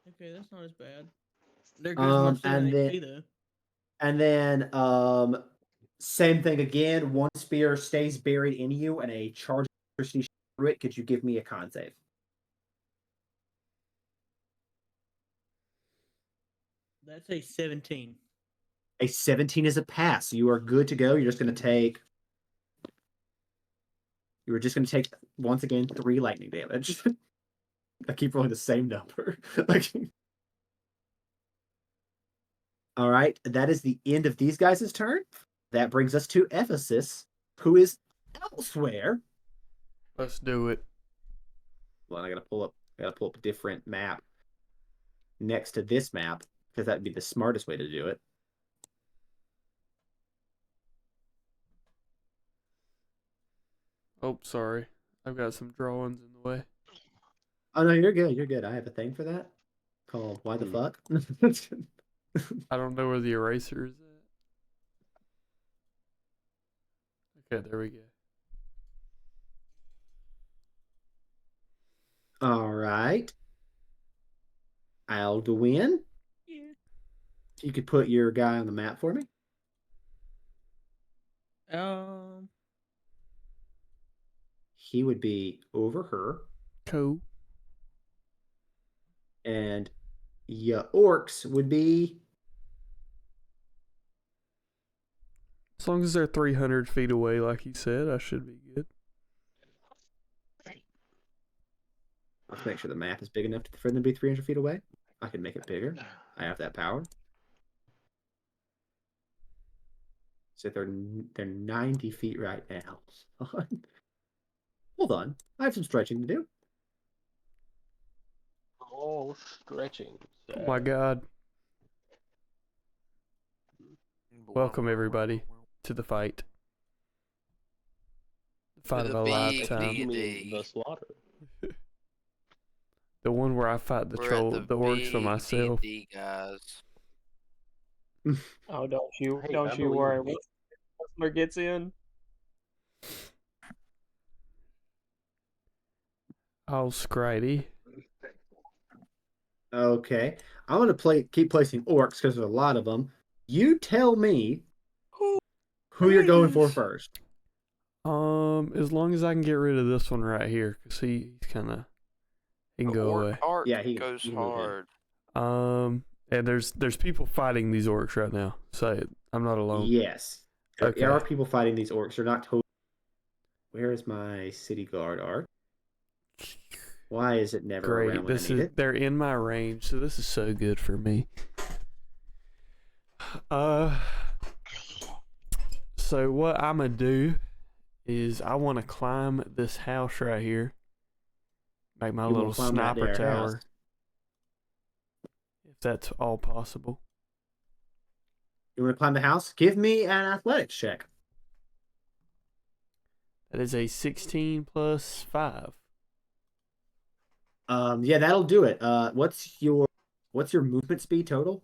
Okay, that's not as bad. There goes my 7 and HP then though. and then same thing again. One spear stays buried in you, and a charge of electricity through it. Could you give me a con save? That's a 17. A 17 is a pass. You are good to go. You're just going to take. You were just going to take once again 3 lightning damage. I keep rolling the same number. All right, that is the end of these guys' turn. That brings us to Ephesus, who is elsewhere. Let's do it. Well, I gotta pull up a different map next to this map because that'd be the smartest way to do it. Oh, sorry. I've got some drawings in the way. Oh no, you're good. You're good. I have a thing for that called "Why the fuck." I don't know where the eraser is at. Okay, there we go. All right, Alduin. Yeah. You could put your guy on the map for me. He would be over her, Cool. and your orcs would be. As long as they're 300 feet away, like he said, I should be good. Let's make sure the map is big enough for them to be 300 feet away. I can make it bigger. I have that power. So they're 90 feet right now. Hold on. I have some stretching to do. Oh, stretching. Oh my god. Welcome, everybody, to the fight. The fight of the a big lifetime. You mean D&D. the slaughter? The one where I fight the We're at troll, the orcs for big myself. D&D, guys. Oh, don't you Hey, I don't you believe worry. you. Once the customer gets in, Oh, Scritey. Okay. I'm going to keep placing orcs because there's a lot of them. You tell me who you're going for first. As long as I can get rid of this one right here, because he's kind of, he can The go orc away. art Yeah, he goes can move in. hard. And there's people fighting these orcs right now, so I'm not alone. Yes. Okay. There are people fighting these orcs. They're not totally. Where is my city guard art? Why is it never Great. around when I need it? They're in my range, so this is so good for me. So what I'm gonna do is I want to climb this house right here. Make my You little wanna climb that sniper there tower. house? If that's all possible. You want to climb the house? Give me an athletics check. That is a 16 plus 5. Yeah, that'll do it. What's your movement speed total?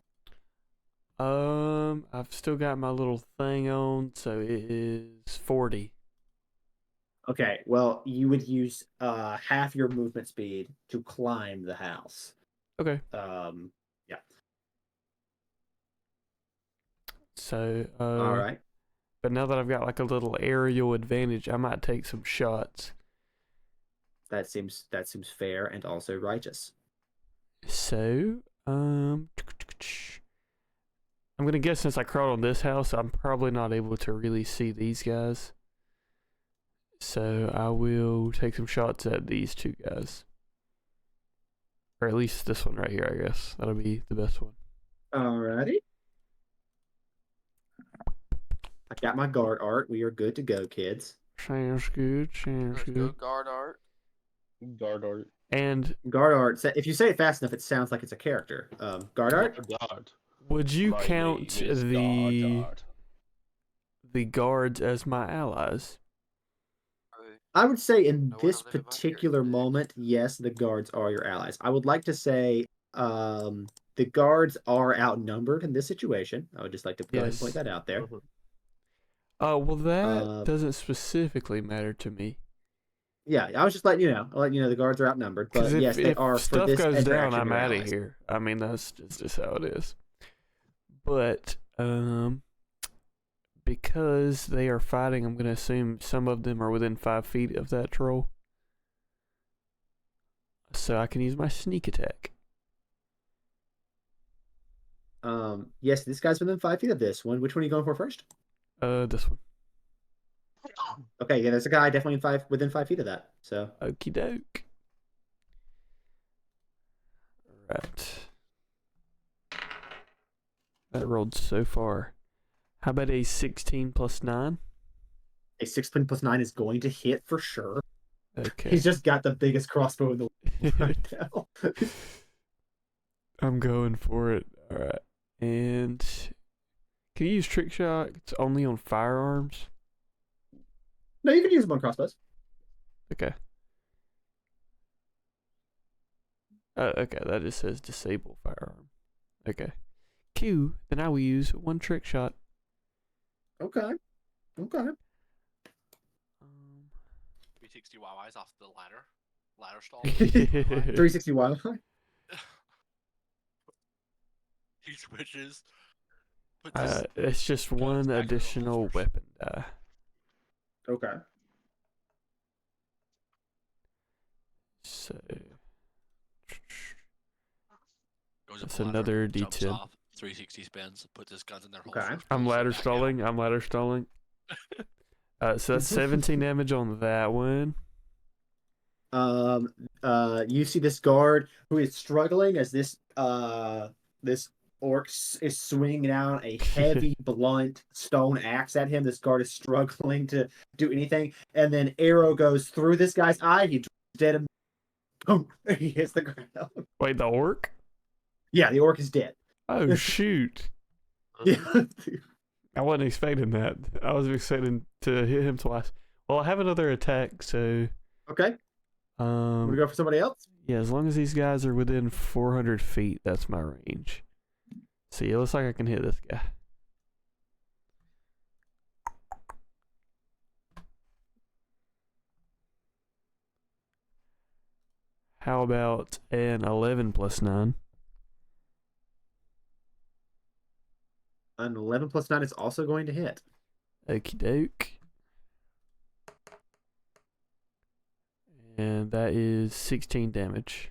I've still got my little thing on, so it is 40. Okay, well, you would use half your movement speed to climb the house. Okay. Yeah. So, All right. but now that I've got like a little aerial advantage, I might take some shots. That seems fair and also righteous. So, I'm gonna guess since I crawled on this house, I'm probably not able to really see these guys. So I will take some shots at these two guys. Or at least this one right here, I guess. That'll be the best one. Alrighty. I got my guard art. We are good to go, kids. Sounds good. Sounds Let's go good. guard art. Guard art. And Guard art. If you say it fast enough, it sounds like it's a character. Guard art. Guard. would you My count name is the guards as my allies? I would say in I this wanna look at my particular character. moment, yes, the guards are your allies. I would like to say the guards are outnumbered in this situation. I would just like to go ahead and Yes. point that out there. Well, that Uh, doesn't specifically matter to me. Yeah, I was just letting you know. I'll let you know the guards are outnumbered, but Because yes, they if are for stuff this goes down, interaction I'm your out of allies. here. I mean, that's just how it is. But because they are fighting, I'm gonna assume some of them are within 5 feet of that troll, so I can use my sneak attack. Yes, this guy's within 5 feet of this one. Which one are you going for first? This one. Okay, yeah, there's a guy definitely within 5 feet of that. So Okie doke. Right. That rolled so far. How about a 16 plus 9? a 6 plus 9 is going to hit for sure. Okay. He's just got the biggest crossbow in the world right now. I'm going for it. Alright. And can you use trick shots only on firearms? No, you can use them on crossbows. Okay. Okay, that just says disable firearm. Okay. Q, then I will use one trick shot. Okay. 360 YYs off the ladder stall. 360 wildfire. He switches. Puts his It's just guns one back in the additional holsters. weapon die. Okay. So Goes up that's the ladder, another jumps D10. off, 360 spins, puts his guns in their Okay. holsters. I'm pulls them ladder back out. stalling. I'm ladder stalling. So that's 17 damage on that one. You see this guard who is struggling as this orc is swinging down a heavy blunt stone axe at him. This guard is struggling to do anything, and then arrow goes through this guy's eye. He dead. Boom! He hits the ground. Wait, the orc? Yeah, the orc is dead. Oh shoot! Yeah. I wasn't expecting that. I was expecting to hit him twice. Well, I have another attack, so Okay. Want to go for somebody else? yeah, as long as these guys are within 400 feet, that's my range. So yeah, it looks like I can hit this guy. How about an 11 plus 9? An 11 plus 9 is also going to hit. Okie doke. And that is 16 damage.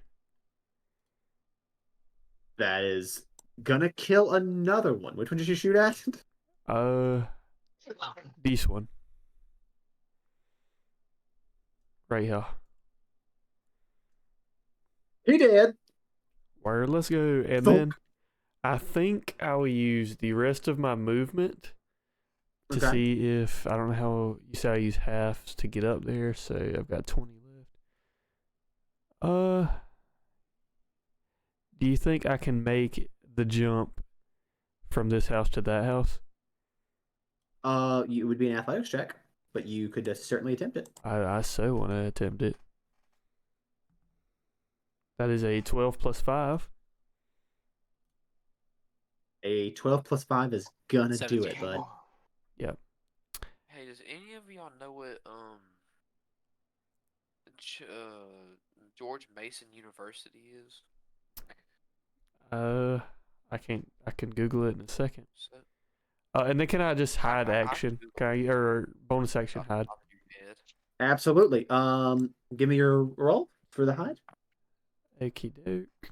That is gonna kill another one. Which one did you shoot at? This one. Right here. He did. Word, let's go. And Thunk. then I think I will use the rest of my movement to Okay. see if, I don't know how, you say I use halves to get up there, so I've got 20 left. Do you think I can make the jump from this house to that house? It would be an athletics check, but you could certainly attempt it. I so want to attempt it. That is a 12 plus 5. A 12 plus 5 is gonna do 17. it, bud. Yep. Hey, does any of y'all know what George Mason University is? I can Google it in a second. So, And then can I just hide I action? Googled Can I, or bonus action off the hide? top of your head. Absolutely. Give me your roll for the hide. Okie doke.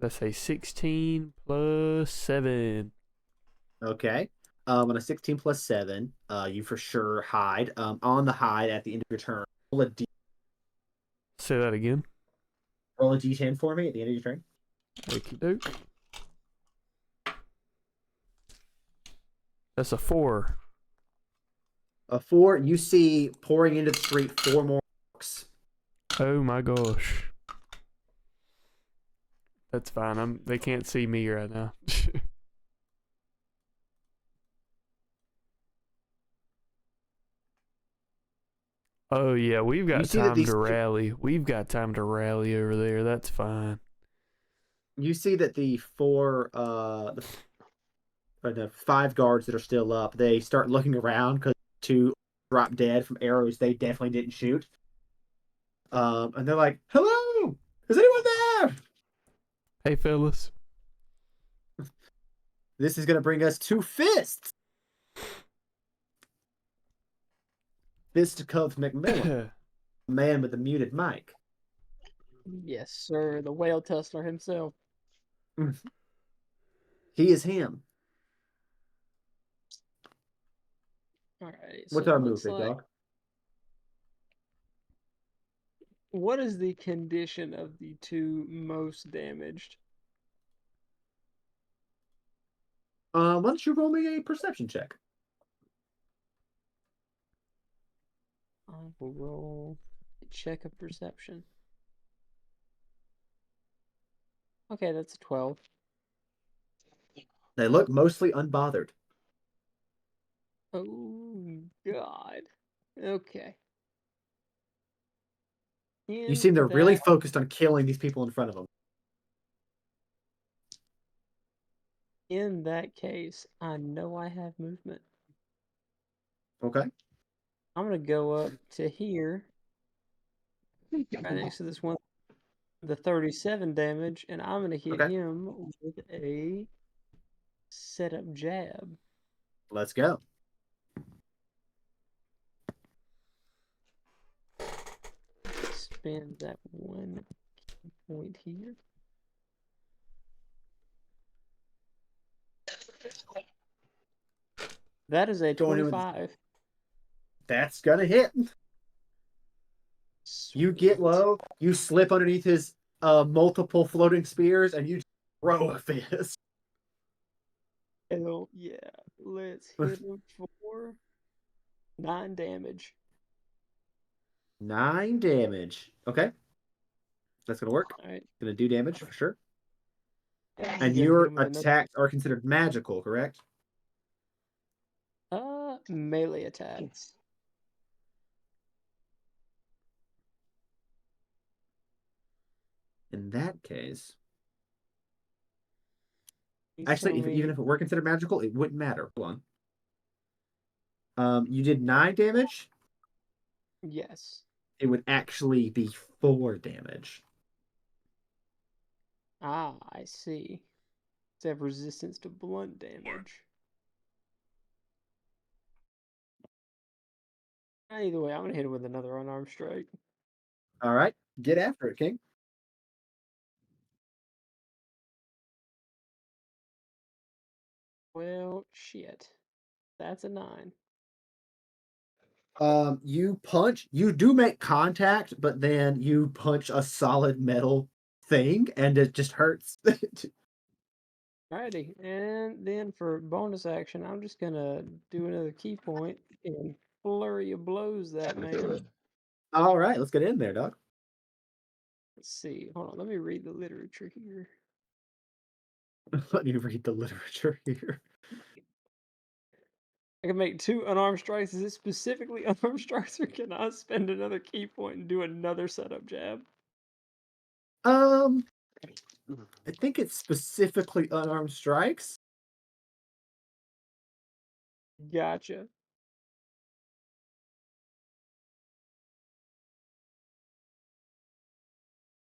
That's a 16 plus 7. Okay. On a 16 plus 7, you for sure hide. On the hide at the end of your turn, roll a Say that again. roll a d10 for me at the end of your turn. Okie doke. That's a 4. A 4. You see pouring into the street 4 more orcs. Oh my gosh. That's fine. They can't see me right now. Oh yeah, we've You got see that time these to two- rally. We've got time to rally over there. That's fine. You see that the 5 guards that are still up, they start looking around because 2 drop dead from arrows they definitely didn't shoot. And they're like, "Hello, is anyone there?" Hey fellas. This is gonna bring us to Fists. Fisticuffs McMillan, man with the muted mic. Yes, sir. The whale tussler himself. He is him. Alright, so What's it our move, looks big like. dog? What is the condition of the 2 most damaged? Why don't you roll me a perception check? I will roll a check of perception. Okay, that's a 12. They look mostly unbothered. Oh, God. Okay. You seem they're really that focused on killing these people in front of them. in that case, I know I have movement. Okay. I'm gonna go up to here, right next to this one, the 37 damage, and I'm gonna hit Okay. him with a setup jab. Let's go. Spend that 1 point here. That is a Going in with- 25. That's gonna hit. You get Sweet. low, you slip underneath his multiple floating spears, and you throw a fist. Hell yeah. Let's hit him for 9 damage. 9 damage. Okay. That's gonna work. Alright. Gonna do damage for sure. I'm And gonna hit your him with another attacks are considered magical, correct? melee attacks. In that case, Please actually, tell me- even if it were considered magical, it wouldn't matter. Hold on. You did 9 damage. Yes. It would actually be 4 damage. Ah, I see. They have resistance to blunt damage. Either way, I'm gonna hit him with another unarmed strike. All right, get after it, King. Well, shit. That's a 9. You punch. You do make contact, but then you punch a solid metal thing, and it just hurts. Alrighty, and then for bonus action, I'm just gonna do another key point and flurry of blows that man. All right, let's get in there, dog. Let's see. Hold on, let me read the literature here. Let me read the literature here. I can make 2 unarmed strikes. Is it specifically unarmed strikes, or can I spend another key point and do another setup jab? I think it's specifically unarmed strikes. Gotcha.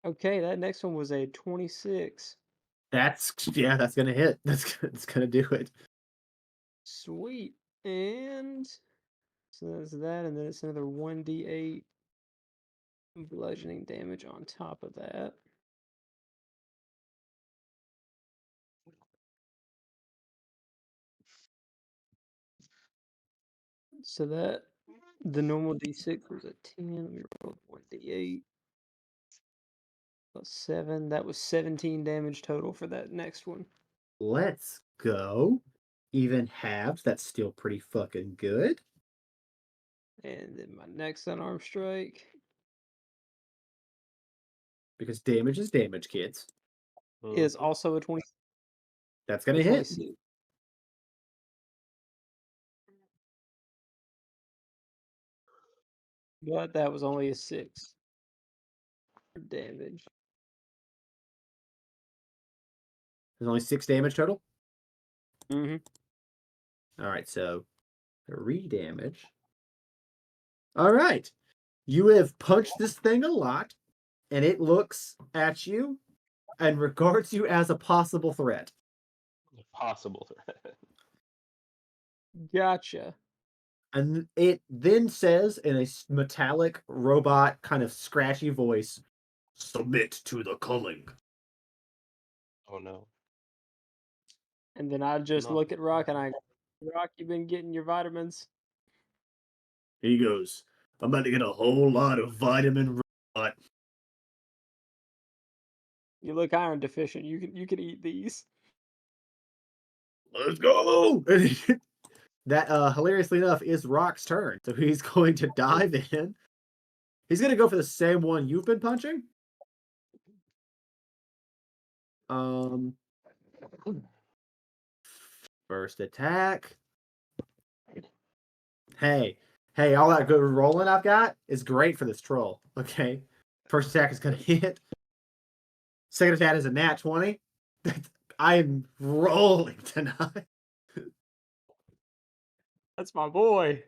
Okay, that next one was a 26. That's gonna hit. That's gonna do it. Sweet. And so that's that, and then it's another 1d8 bludgeoning damage on top of that. So that the normal d6 was a 10. Let me roll 1d8 plus 7. That was 17 damage total for that next one. Let's go. Even halved, that's still pretty fucking good. And then my next unarmed strike. Because damage is damage, kids. Is also a 20. That's gonna hit. 26. But that was only a 6 for damage. There's only 6 damage total. Mm-hmm. Alright, so 3 damage. Alright. You have punched this thing a lot, and it looks at you and regards you as a possible threat. Possible threat. Gotcha. And it then says in a metallic robot kind of scratchy voice, "Submit to the culling." Oh no. And then I just No. look at Rock and I go, Rock, you've been getting your vitamins. He goes, "I'm about to get a whole lot of vitamin robot." You look iron deficient. You can eat these. Let's go! That hilariously enough is Rock's turn. So he's going to dive in. He's gonna go for the same one you've been punching. First attack. Hey, all that good rolling I've got is great for this troll. Okay. First attack is gonna hit. Second attack is a nat 20. I am rolling tonight. That's my boy.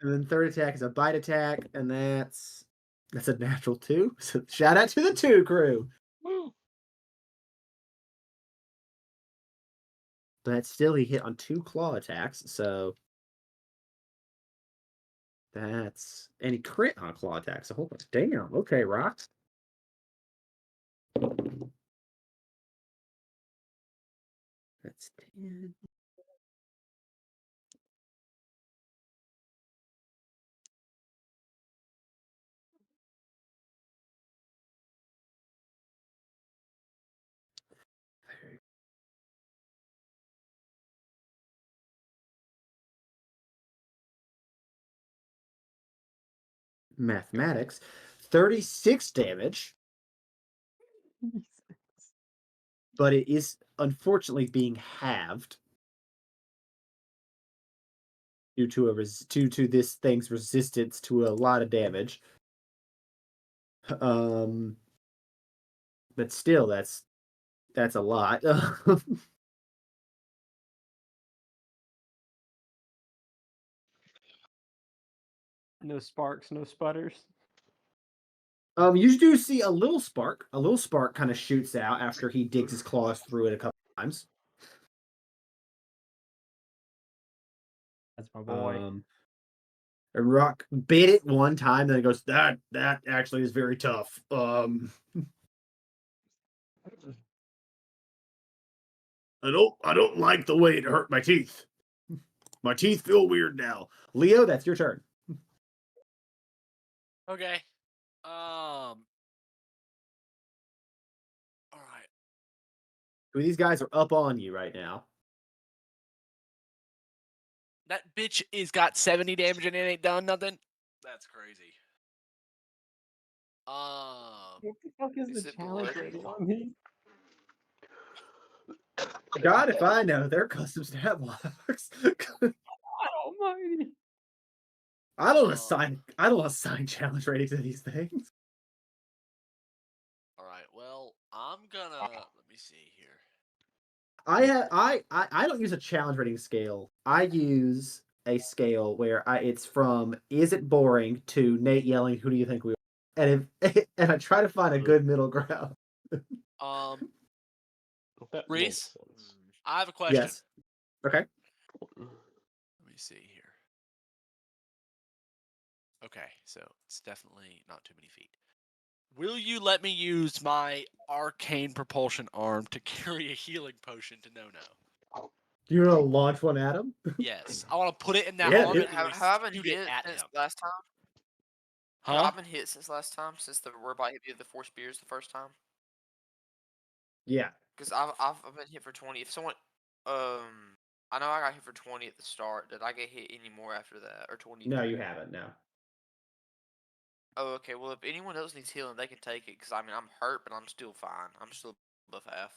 And then third attack is a bite attack, and that's a natural 2. So shout out to the 2 crew. Woo. But still, he hit on 2 claw attacks, so that's and he crit on claw attacks. So hold on, damn. Okay, Rock. That's 10. Mathematics. 36 damage. But it is unfortunately being halved due to this thing's resistance to a lot of damage. But still, that's a lot. No sparks, no sputters. You do see a little spark. A little spark kind of shoots out after he digs his claws through it a couple times. That's my boy. And Rock bit it one time, then it goes, that actually is very tough. I don't like the way it hurt my teeth. My teeth feel weird now. Leo, that's your turn. Okay. All right. These guys are up on you right now. That bitch is got 70 damage and it ain't done nothing. That's crazy. What the fuck is Is the it challenge blood? rating on these? God, if I know, they're custom stat blocks. Almighty. I don't assign challenge ratings to these things. All right. Well, I'm gonna let me see here. I don't use a challenge rating scale. I use a scale where it's from is it boring to Nate yelling, "Who do you think we are?" And and I try to find a good middle ground. That Reese, makes sense. I have a question. Yes. Okay. Let me see here. Okay, so it's definitely not too many feet. Will you let me use my arcane propulsion arm to carry a healing potion to No? You want to launch one at him? Yes, I want to put it in that Yeah, arm dude. and literally Have I been shoot it hit at since him. last time? Have Huh? I been hit since last time? Since the robot hit me with the 4 spears the first time? Yeah. Because I've been hit for 20. If someone I know I got hit for 20 at the start. Did I get hit any more after that, or 20? No, you haven't. No. Oh, okay. Well, if anyone else needs healing, they can take it. Cause I mean, I'm hurt, but I'm still fine. I'm still above half.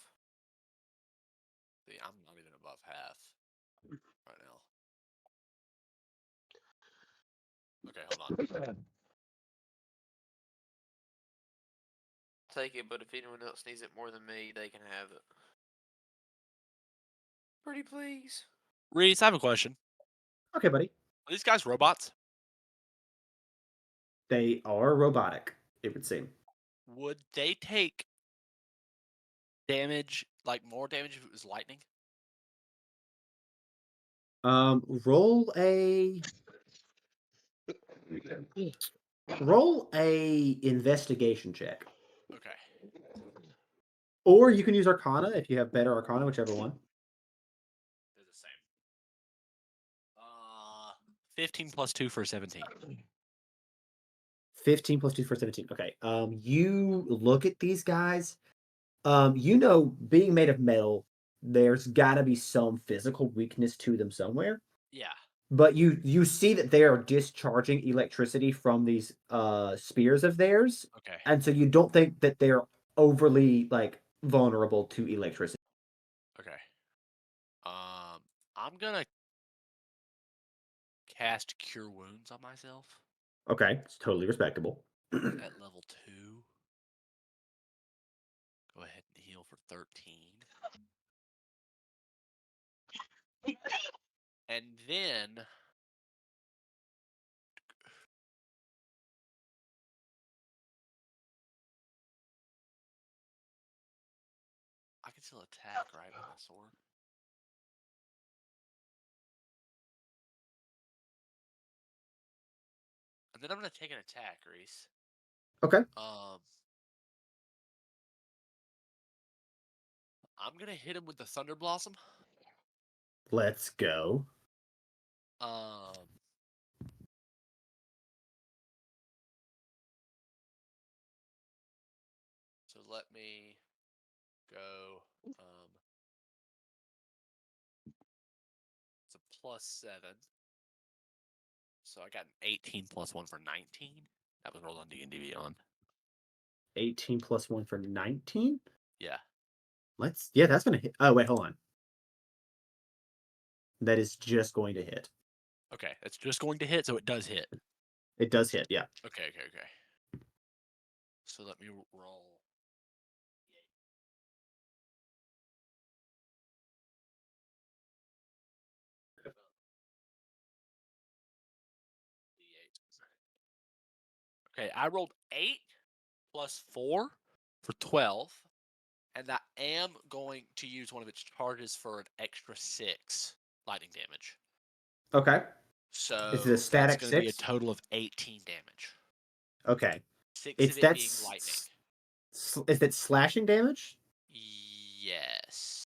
See, I'm not even above half right now. Okay, hold on. Take it, but if anyone else needs it more than me, they can have it. Pretty please. Reese, I have a question. Okay, buddy. Are these guys robots? They are robotic, it would seem. Would they take damage, like more damage if it was lightning? Roll a investigation check. Okay. Or you can use Arcana if you have better Arcana, whichever one. They're the same. 15 plus 2 for 17. 15 plus 2 for 17. Okay. You look at these guys. You know, being made of metal, there's gotta be some physical weakness to them somewhere. Yeah. But you see that they are discharging electricity from these spears of theirs. Okay. And so you don't think that they're overly like vulnerable to electricity. Okay. I'm gonna cast Cure Wounds on myself Okay, it's totally respectable. at level 2. Go ahead and heal for 13. And then I can still attack, right, with my sword? And then I'm gonna take an attack, Reese. Okay. I'm gonna hit him with the Thunder Blossom. Let's go. So let me go. It's a +7. So I got an 18 plus 1 for 19. That was rolled on D&D Beyond. 18 plus 1 for 19? Yeah. Yeah, that's gonna hit. Oh, wait, hold on. That is just going to hit. Okay, it's just going to hit, so it does hit. It does hit, yeah. Okay. So let me roll. Okay, I rolled 8 plus 4 for 12, and I am going to use one of its charges for an extra 6 lightning damage. Okay. So Is it a that's static going to be a 6? total of 18 damage. Okay. 6 of it being lightning. Is that slashing damage? Yes,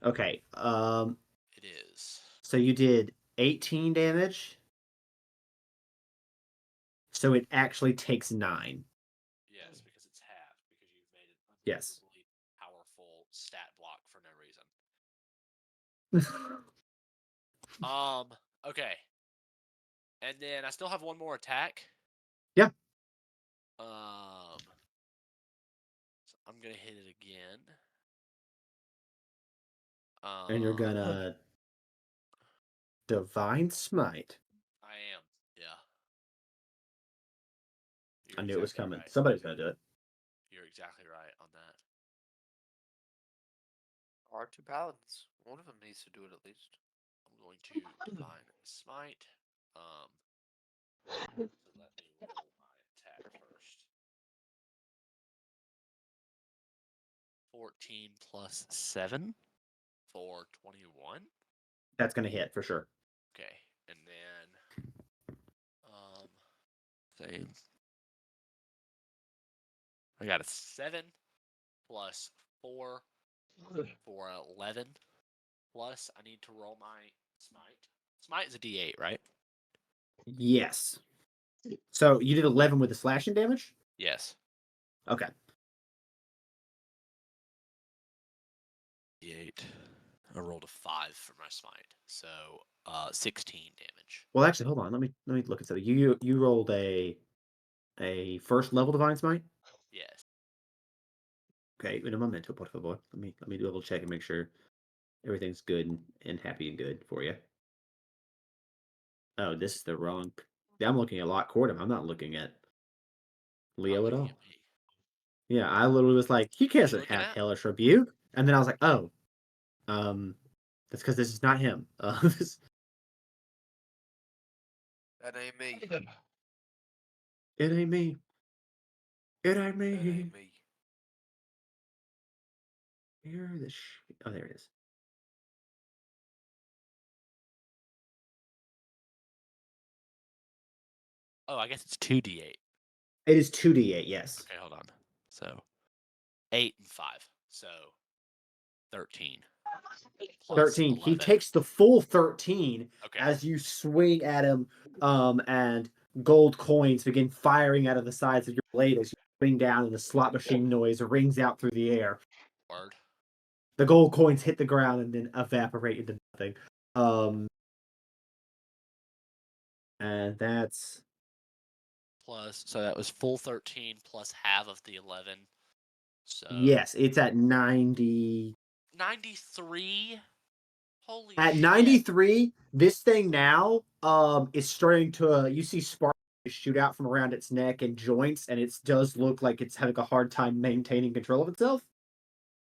Okay. it is. So you did 18 damage. So it actually takes 9. Yes, because it's half, because you've made it Yes. unbelievably powerful stat block for no reason. Okay. And then I still have one more attack. Yeah. So I'm gonna hit it again. And you're gonna Divine Smite. I am, yeah. I knew it was coming. Right. Somebody's gonna do it. You're exactly right on that. Our 2 paladins. One of them needs to do it at least. I'm going to Divine Smite. So let me roll my attack first. 14 plus 7 for 21. That's gonna hit for sure. Okay, and then same. I got a 7 plus 4 for 11. Plus, I need to roll my smite. Smite is a D8, right? Yes. So you did 11 with the slashing damage? Yes. Okay. D8. I rolled a 5 for my smite, so 16 damage. Well, actually, hold on. Let me look at something. You rolled a first level divine smite. Yes. Okay, in a momento, por favor. Let me double check and make sure everything's good and happy and good for you. Oh, this is the wrong. I'm looking at Lot Cordum. I'm not looking at Leo at Looking all. at me. Yeah, I literally was like, he What are you can't looking have at? hellish rebuke, and then I was like, oh, that's because this is not him. That ain't me. It ain't me. It ain't That ain't me. me. Here the oh, there it is. Oh, I guess it's 2d8. It is 2d8. Yes. Okay, hold on. So 8 and 5. So 13. Plus 13. He 11. takes the full 13 Okay. as you swing at him, and gold coins begin firing out of the sides of your blade as you swing down, and the slot machine noise rings out through the air. Word. The gold coins hit the ground and then evaporate into nothing. And that's Plus, so that was full 13 plus half of the 11. So yes, it's at 90. 93. Holy At shit. 93, this thing now is starting to you see sparks shoot out from around its neck and joints, and it does look like it's having a hard time maintaining control of itself.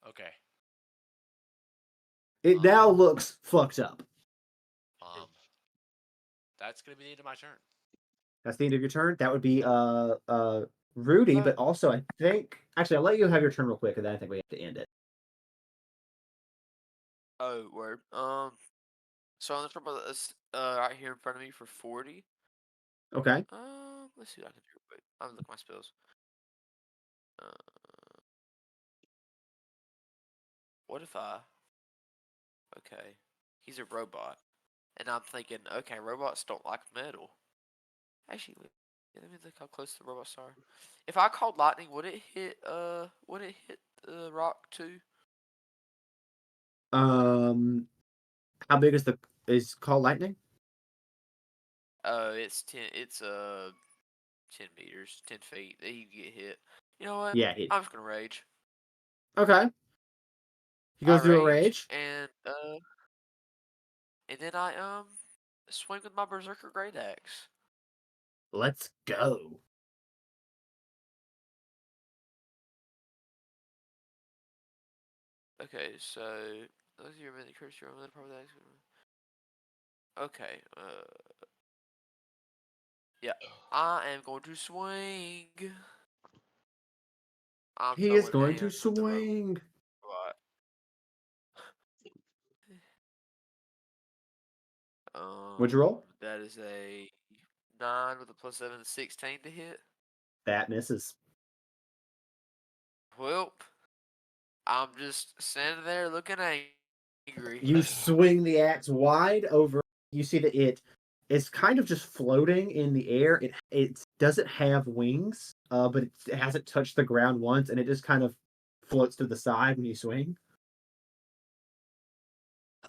Okay. It now looks fucked up. That's gonna be the end of my turn. That's the end of your turn. That would be Rudy, but also I think actually I'll let you have your turn real quick, and then I think we have to end it. Oh, word. So I'm gonna talk about this right here in front of me for 40. Okay. Let's see what I can do real quick. I'm gonna look at my spells. What if I? Okay, he's a robot, and I'm thinking, okay, robots don't like metal. Actually, wait, let me look how close the robots are. If I called lightning, would it hit? Would it hit the rock too? How big is called lightning? It's 10. It's 10 meters, 10 feet. He can get hit. You know what? Yeah, I'm just gonna rage. okay. He I goes through a rage rage. and then I swing with my berserker great axe. Let's go. Okay, so let's see your minute curse your own part of that. Okay, yeah. I am going to swing. I'm He is throwing going to hands with the swing. robot. What'd you roll? That is a 9 with a +7, 16 to hit. That misses. Well, I'm just standing there looking angry. You swing the axe wide over. You see that it is kind of just floating in the air. It doesn't have wings, but it hasn't touched the ground once, and it just kind of floats to the side when you swing.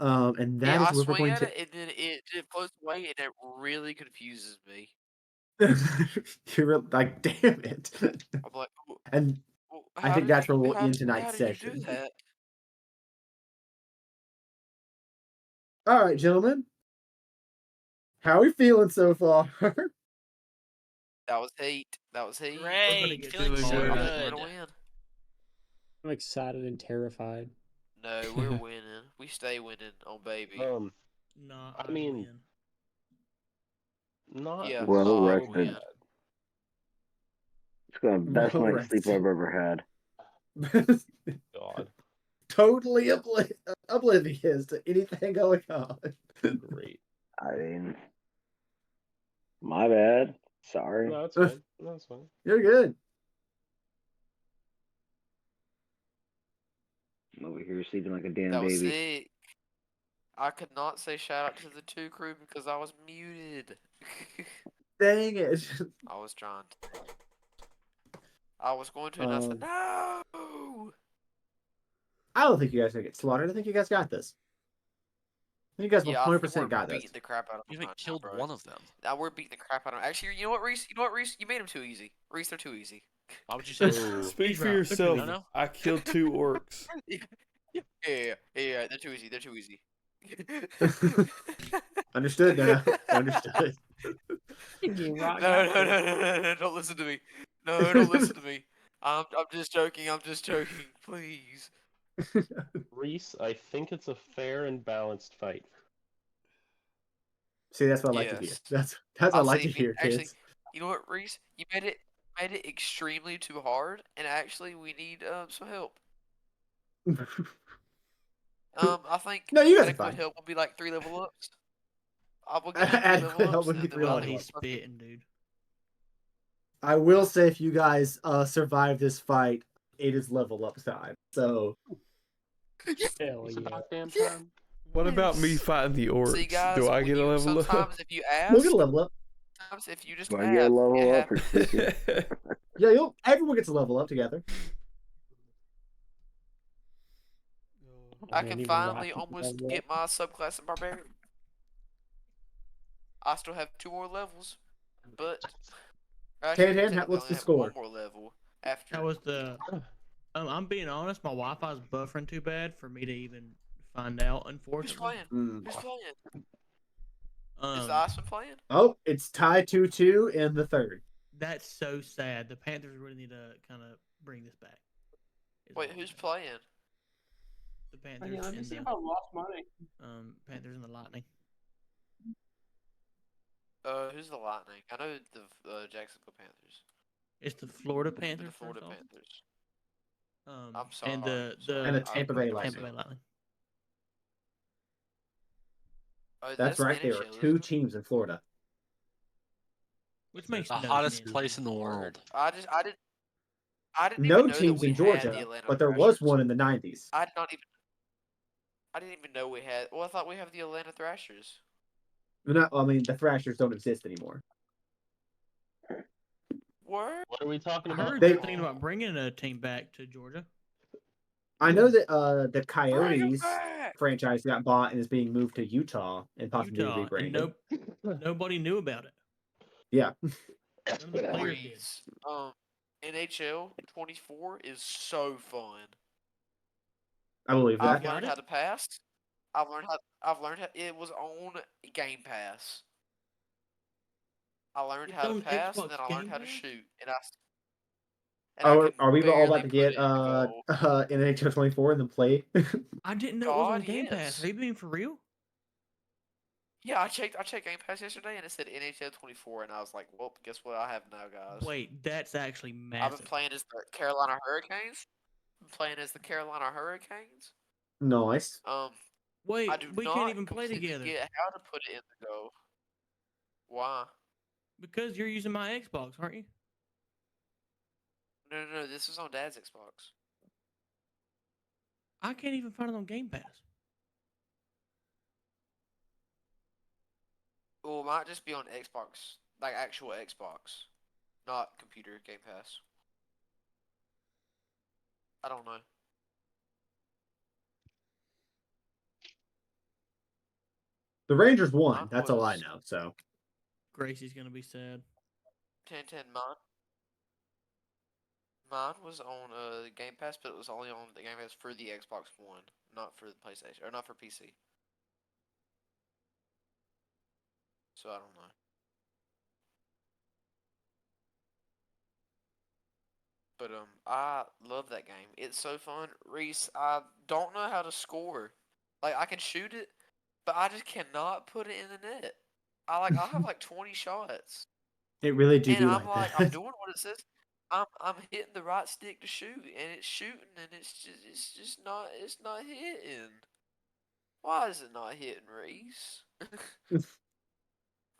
And that Yeah, is I where we're swing going at to. it and then it floats away and it really confuses me. You're like, damn it. I'm like, And well, I think that's where we'll end tonight's how did you do session. that? All right, gentlemen. How are we feeling so far? That was heat. That was heat. Great. Feeling doing so I good. think we're good. gonna win. I'm excited and terrified. No, we're winning. We stay winning on baby. Nah, I I mean, win. not Yeah, Well I so rested. win. bad. It's the best Well night's sleep rested. I've ever had. God, Totally oblivious to anything going on. great. I mean, my bad. Sorry. No, that's fine. No, that's fine. You're good. I'm over here sleeping like a damn That was baby. sick. I could not say shout out to the 2 crew because I was muted. Dang it. I was trying to. I was going to, and I said no. I don't think you guys are gonna get slaughtered. I think you guys got this. You guys will Yeah, I think 100% we're got this. beating the crap out of You them. haven't killed bro. one of them. Now we're beating the crap out of them. Actually, you know what, Reese? You made them too easy. Reese, they're too easy. Why would you say that? Oh, Speak for right. They're too yourself. easy. No. I killed 2 orcs. Yeah, they're too easy. They're too easy. Understood, Nana. Understood. Rock No, got no, this. no, no, no, don't listen to me. No, don't listen to me. I'm just joking. I'm just joking. Please. Reese, I think it's a fair and balanced fight. See, that's what I like to hear. Yes. That's what I like to hear, Actually, kids. you know what, Reese? You made it extremely too hard, and actually, we need some help. I think No, you guys are adequate fine. help will be like 3 level ups. I will get you 3 Adequate level help ups, would and be then 3 we'll God, level have he's ups. spitting, dude. I will say, if you guys survive this fight, it is level up time. So Hell It's yeah. about damn time. What about me Yes. fighting the orcs? See, guys, Do I when get a you level up? sometimes if you we'll ask, get a level up. sometimes if you just Do I ask, get a it level up or happens. sticky? Yeah, everyone gets a level up together. I didn't can even finally watch it almost level up. get my subclass of barbarian. I still have 2 more levels, but actually, Tan, technically, I what's only the have score? 1 more level after. That was the. I'm being honest. My Wi-Fi's buffering too bad for me to even find out. Who's Unfortunately. playing? Who's playing? Is the Um, Iceman playing? Oh, it's tied 2-2 in the third. that's so sad. The Panthers really need to kind of bring this back. is Wait, all I'm who's saying. playing? The Hey, Panthers let me and see the if I lost money. Panthers and the Lightning. Who's the Lightning? I know the Jacksonville Panthers. It's the Florida Who Panthers. the Florida first off. Panthers. I'm sorry. And the And the Tampa Bay Tampa Lightning. Bay Lightning. Oh, That's right. There are NHL, 2 isn't it? teams in Florida. Which makes The no hottest sense. place in the Word. world. I didn't No even know that teams we in had Georgia, the Atlanta but there was Thrashers. one in the 90s. I didn't even know we had. Well, I thought we have the Atlanta Thrashers. I mean, the Thrashers don't exist anymore. Word. What are we talking I about? heard They- they're thinking about bringing a team back to Georgia. I know that the Bring 'em Coyotes back! franchise got bought and is being moved to Utah and possibly Utah, and rebranded. nobody knew about it. Yeah. None of the players did. Please. NHL 24 is so fun. I believe I've that. got learned it? how to pass. I've learned how it was on Game Pass. I learned It's how to on pass, and Xbox then I learned Game how to Pass? shoot, and I can Are we all about barely to put get it in the goal. NHL 24 and then play? I didn't know it was on God, Game Pass. yes. Are you being for real? Yeah, I checked Game Pass yesterday, and it said NHL 24, and I was like, well, guess what I have now, guys. Wait, that's actually I've massive. been playing as the Carolina Hurricanes. Nice. Wait, I do we not can't even play completely together get how to put it in the goal. Why? because you're using my Xbox, aren't you? No, this is on Dad's Xbox. I can't even find it on Game Pass. Well, it might just be on Xbox, like actual Xbox, not computer Game Pass. I don't know. The Rangers won. Mine That's all I was know. So Gracie's gonna be sad. 10 Mine was on Game Pass, but it was only on the Game Pass for the Xbox One, not for the PlayStation, or not for PC. So I don't know. But I love that game. It's so fun. Reese, I don't know how to score. Like I can shoot it, but I just cannot put it in the net. I have like 20 shots. it really do And I'm like like, that. I'm doing what it says. I'm hitting the right stick to shoot, and it's shooting, and it's not hitting. Why is it not hitting, Reese?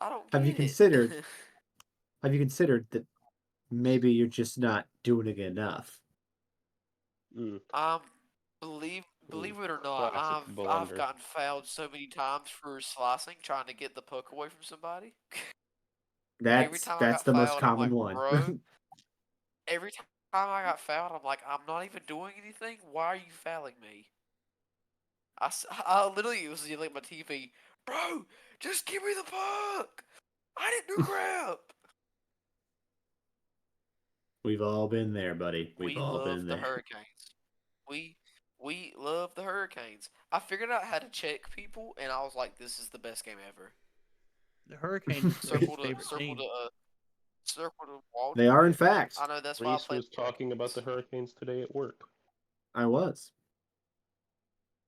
I don't Have you get it. considered? Have you considered that maybe you're just not doing it enough? Believe it or not, Classic I've blunder. gotten fouled so many times for slicing, trying to get the puck away from somebody. Every time I That's got the most fouled, I'm common like, one. bro. Every time I got fouled, I'm like, I'm not even doing anything. Why are you fouling me? I literally was yelling at my TV, bro, just give me the puck. I didn't do crap. We've all been there, buddy. We've We all love been the there. Hurricanes. We love the Hurricanes. I figured out how to check people, and I was like, this is the best game ever. The Hurricanes are Ray's Circle to favorite circle team. to circle to Walt. They are, in fact. I know that's why I Reese played. was talking about the Hurricanes today at work. I was.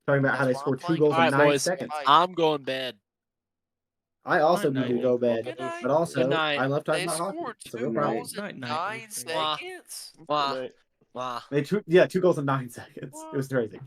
Talking about how That's they why I'm scored 2 playing goals in Alright, 9 boys. seconds. Night. I'm going to bed. I also Night, need to night. go bed. Good night. But also, Good night. I love talking They about hockey. scored It's a real two problem. goals in Night, night, 9 Ray's Mwah. seconds. Mwah. Good night. Mwah. They 2 goals in 9 seconds. It was crazy.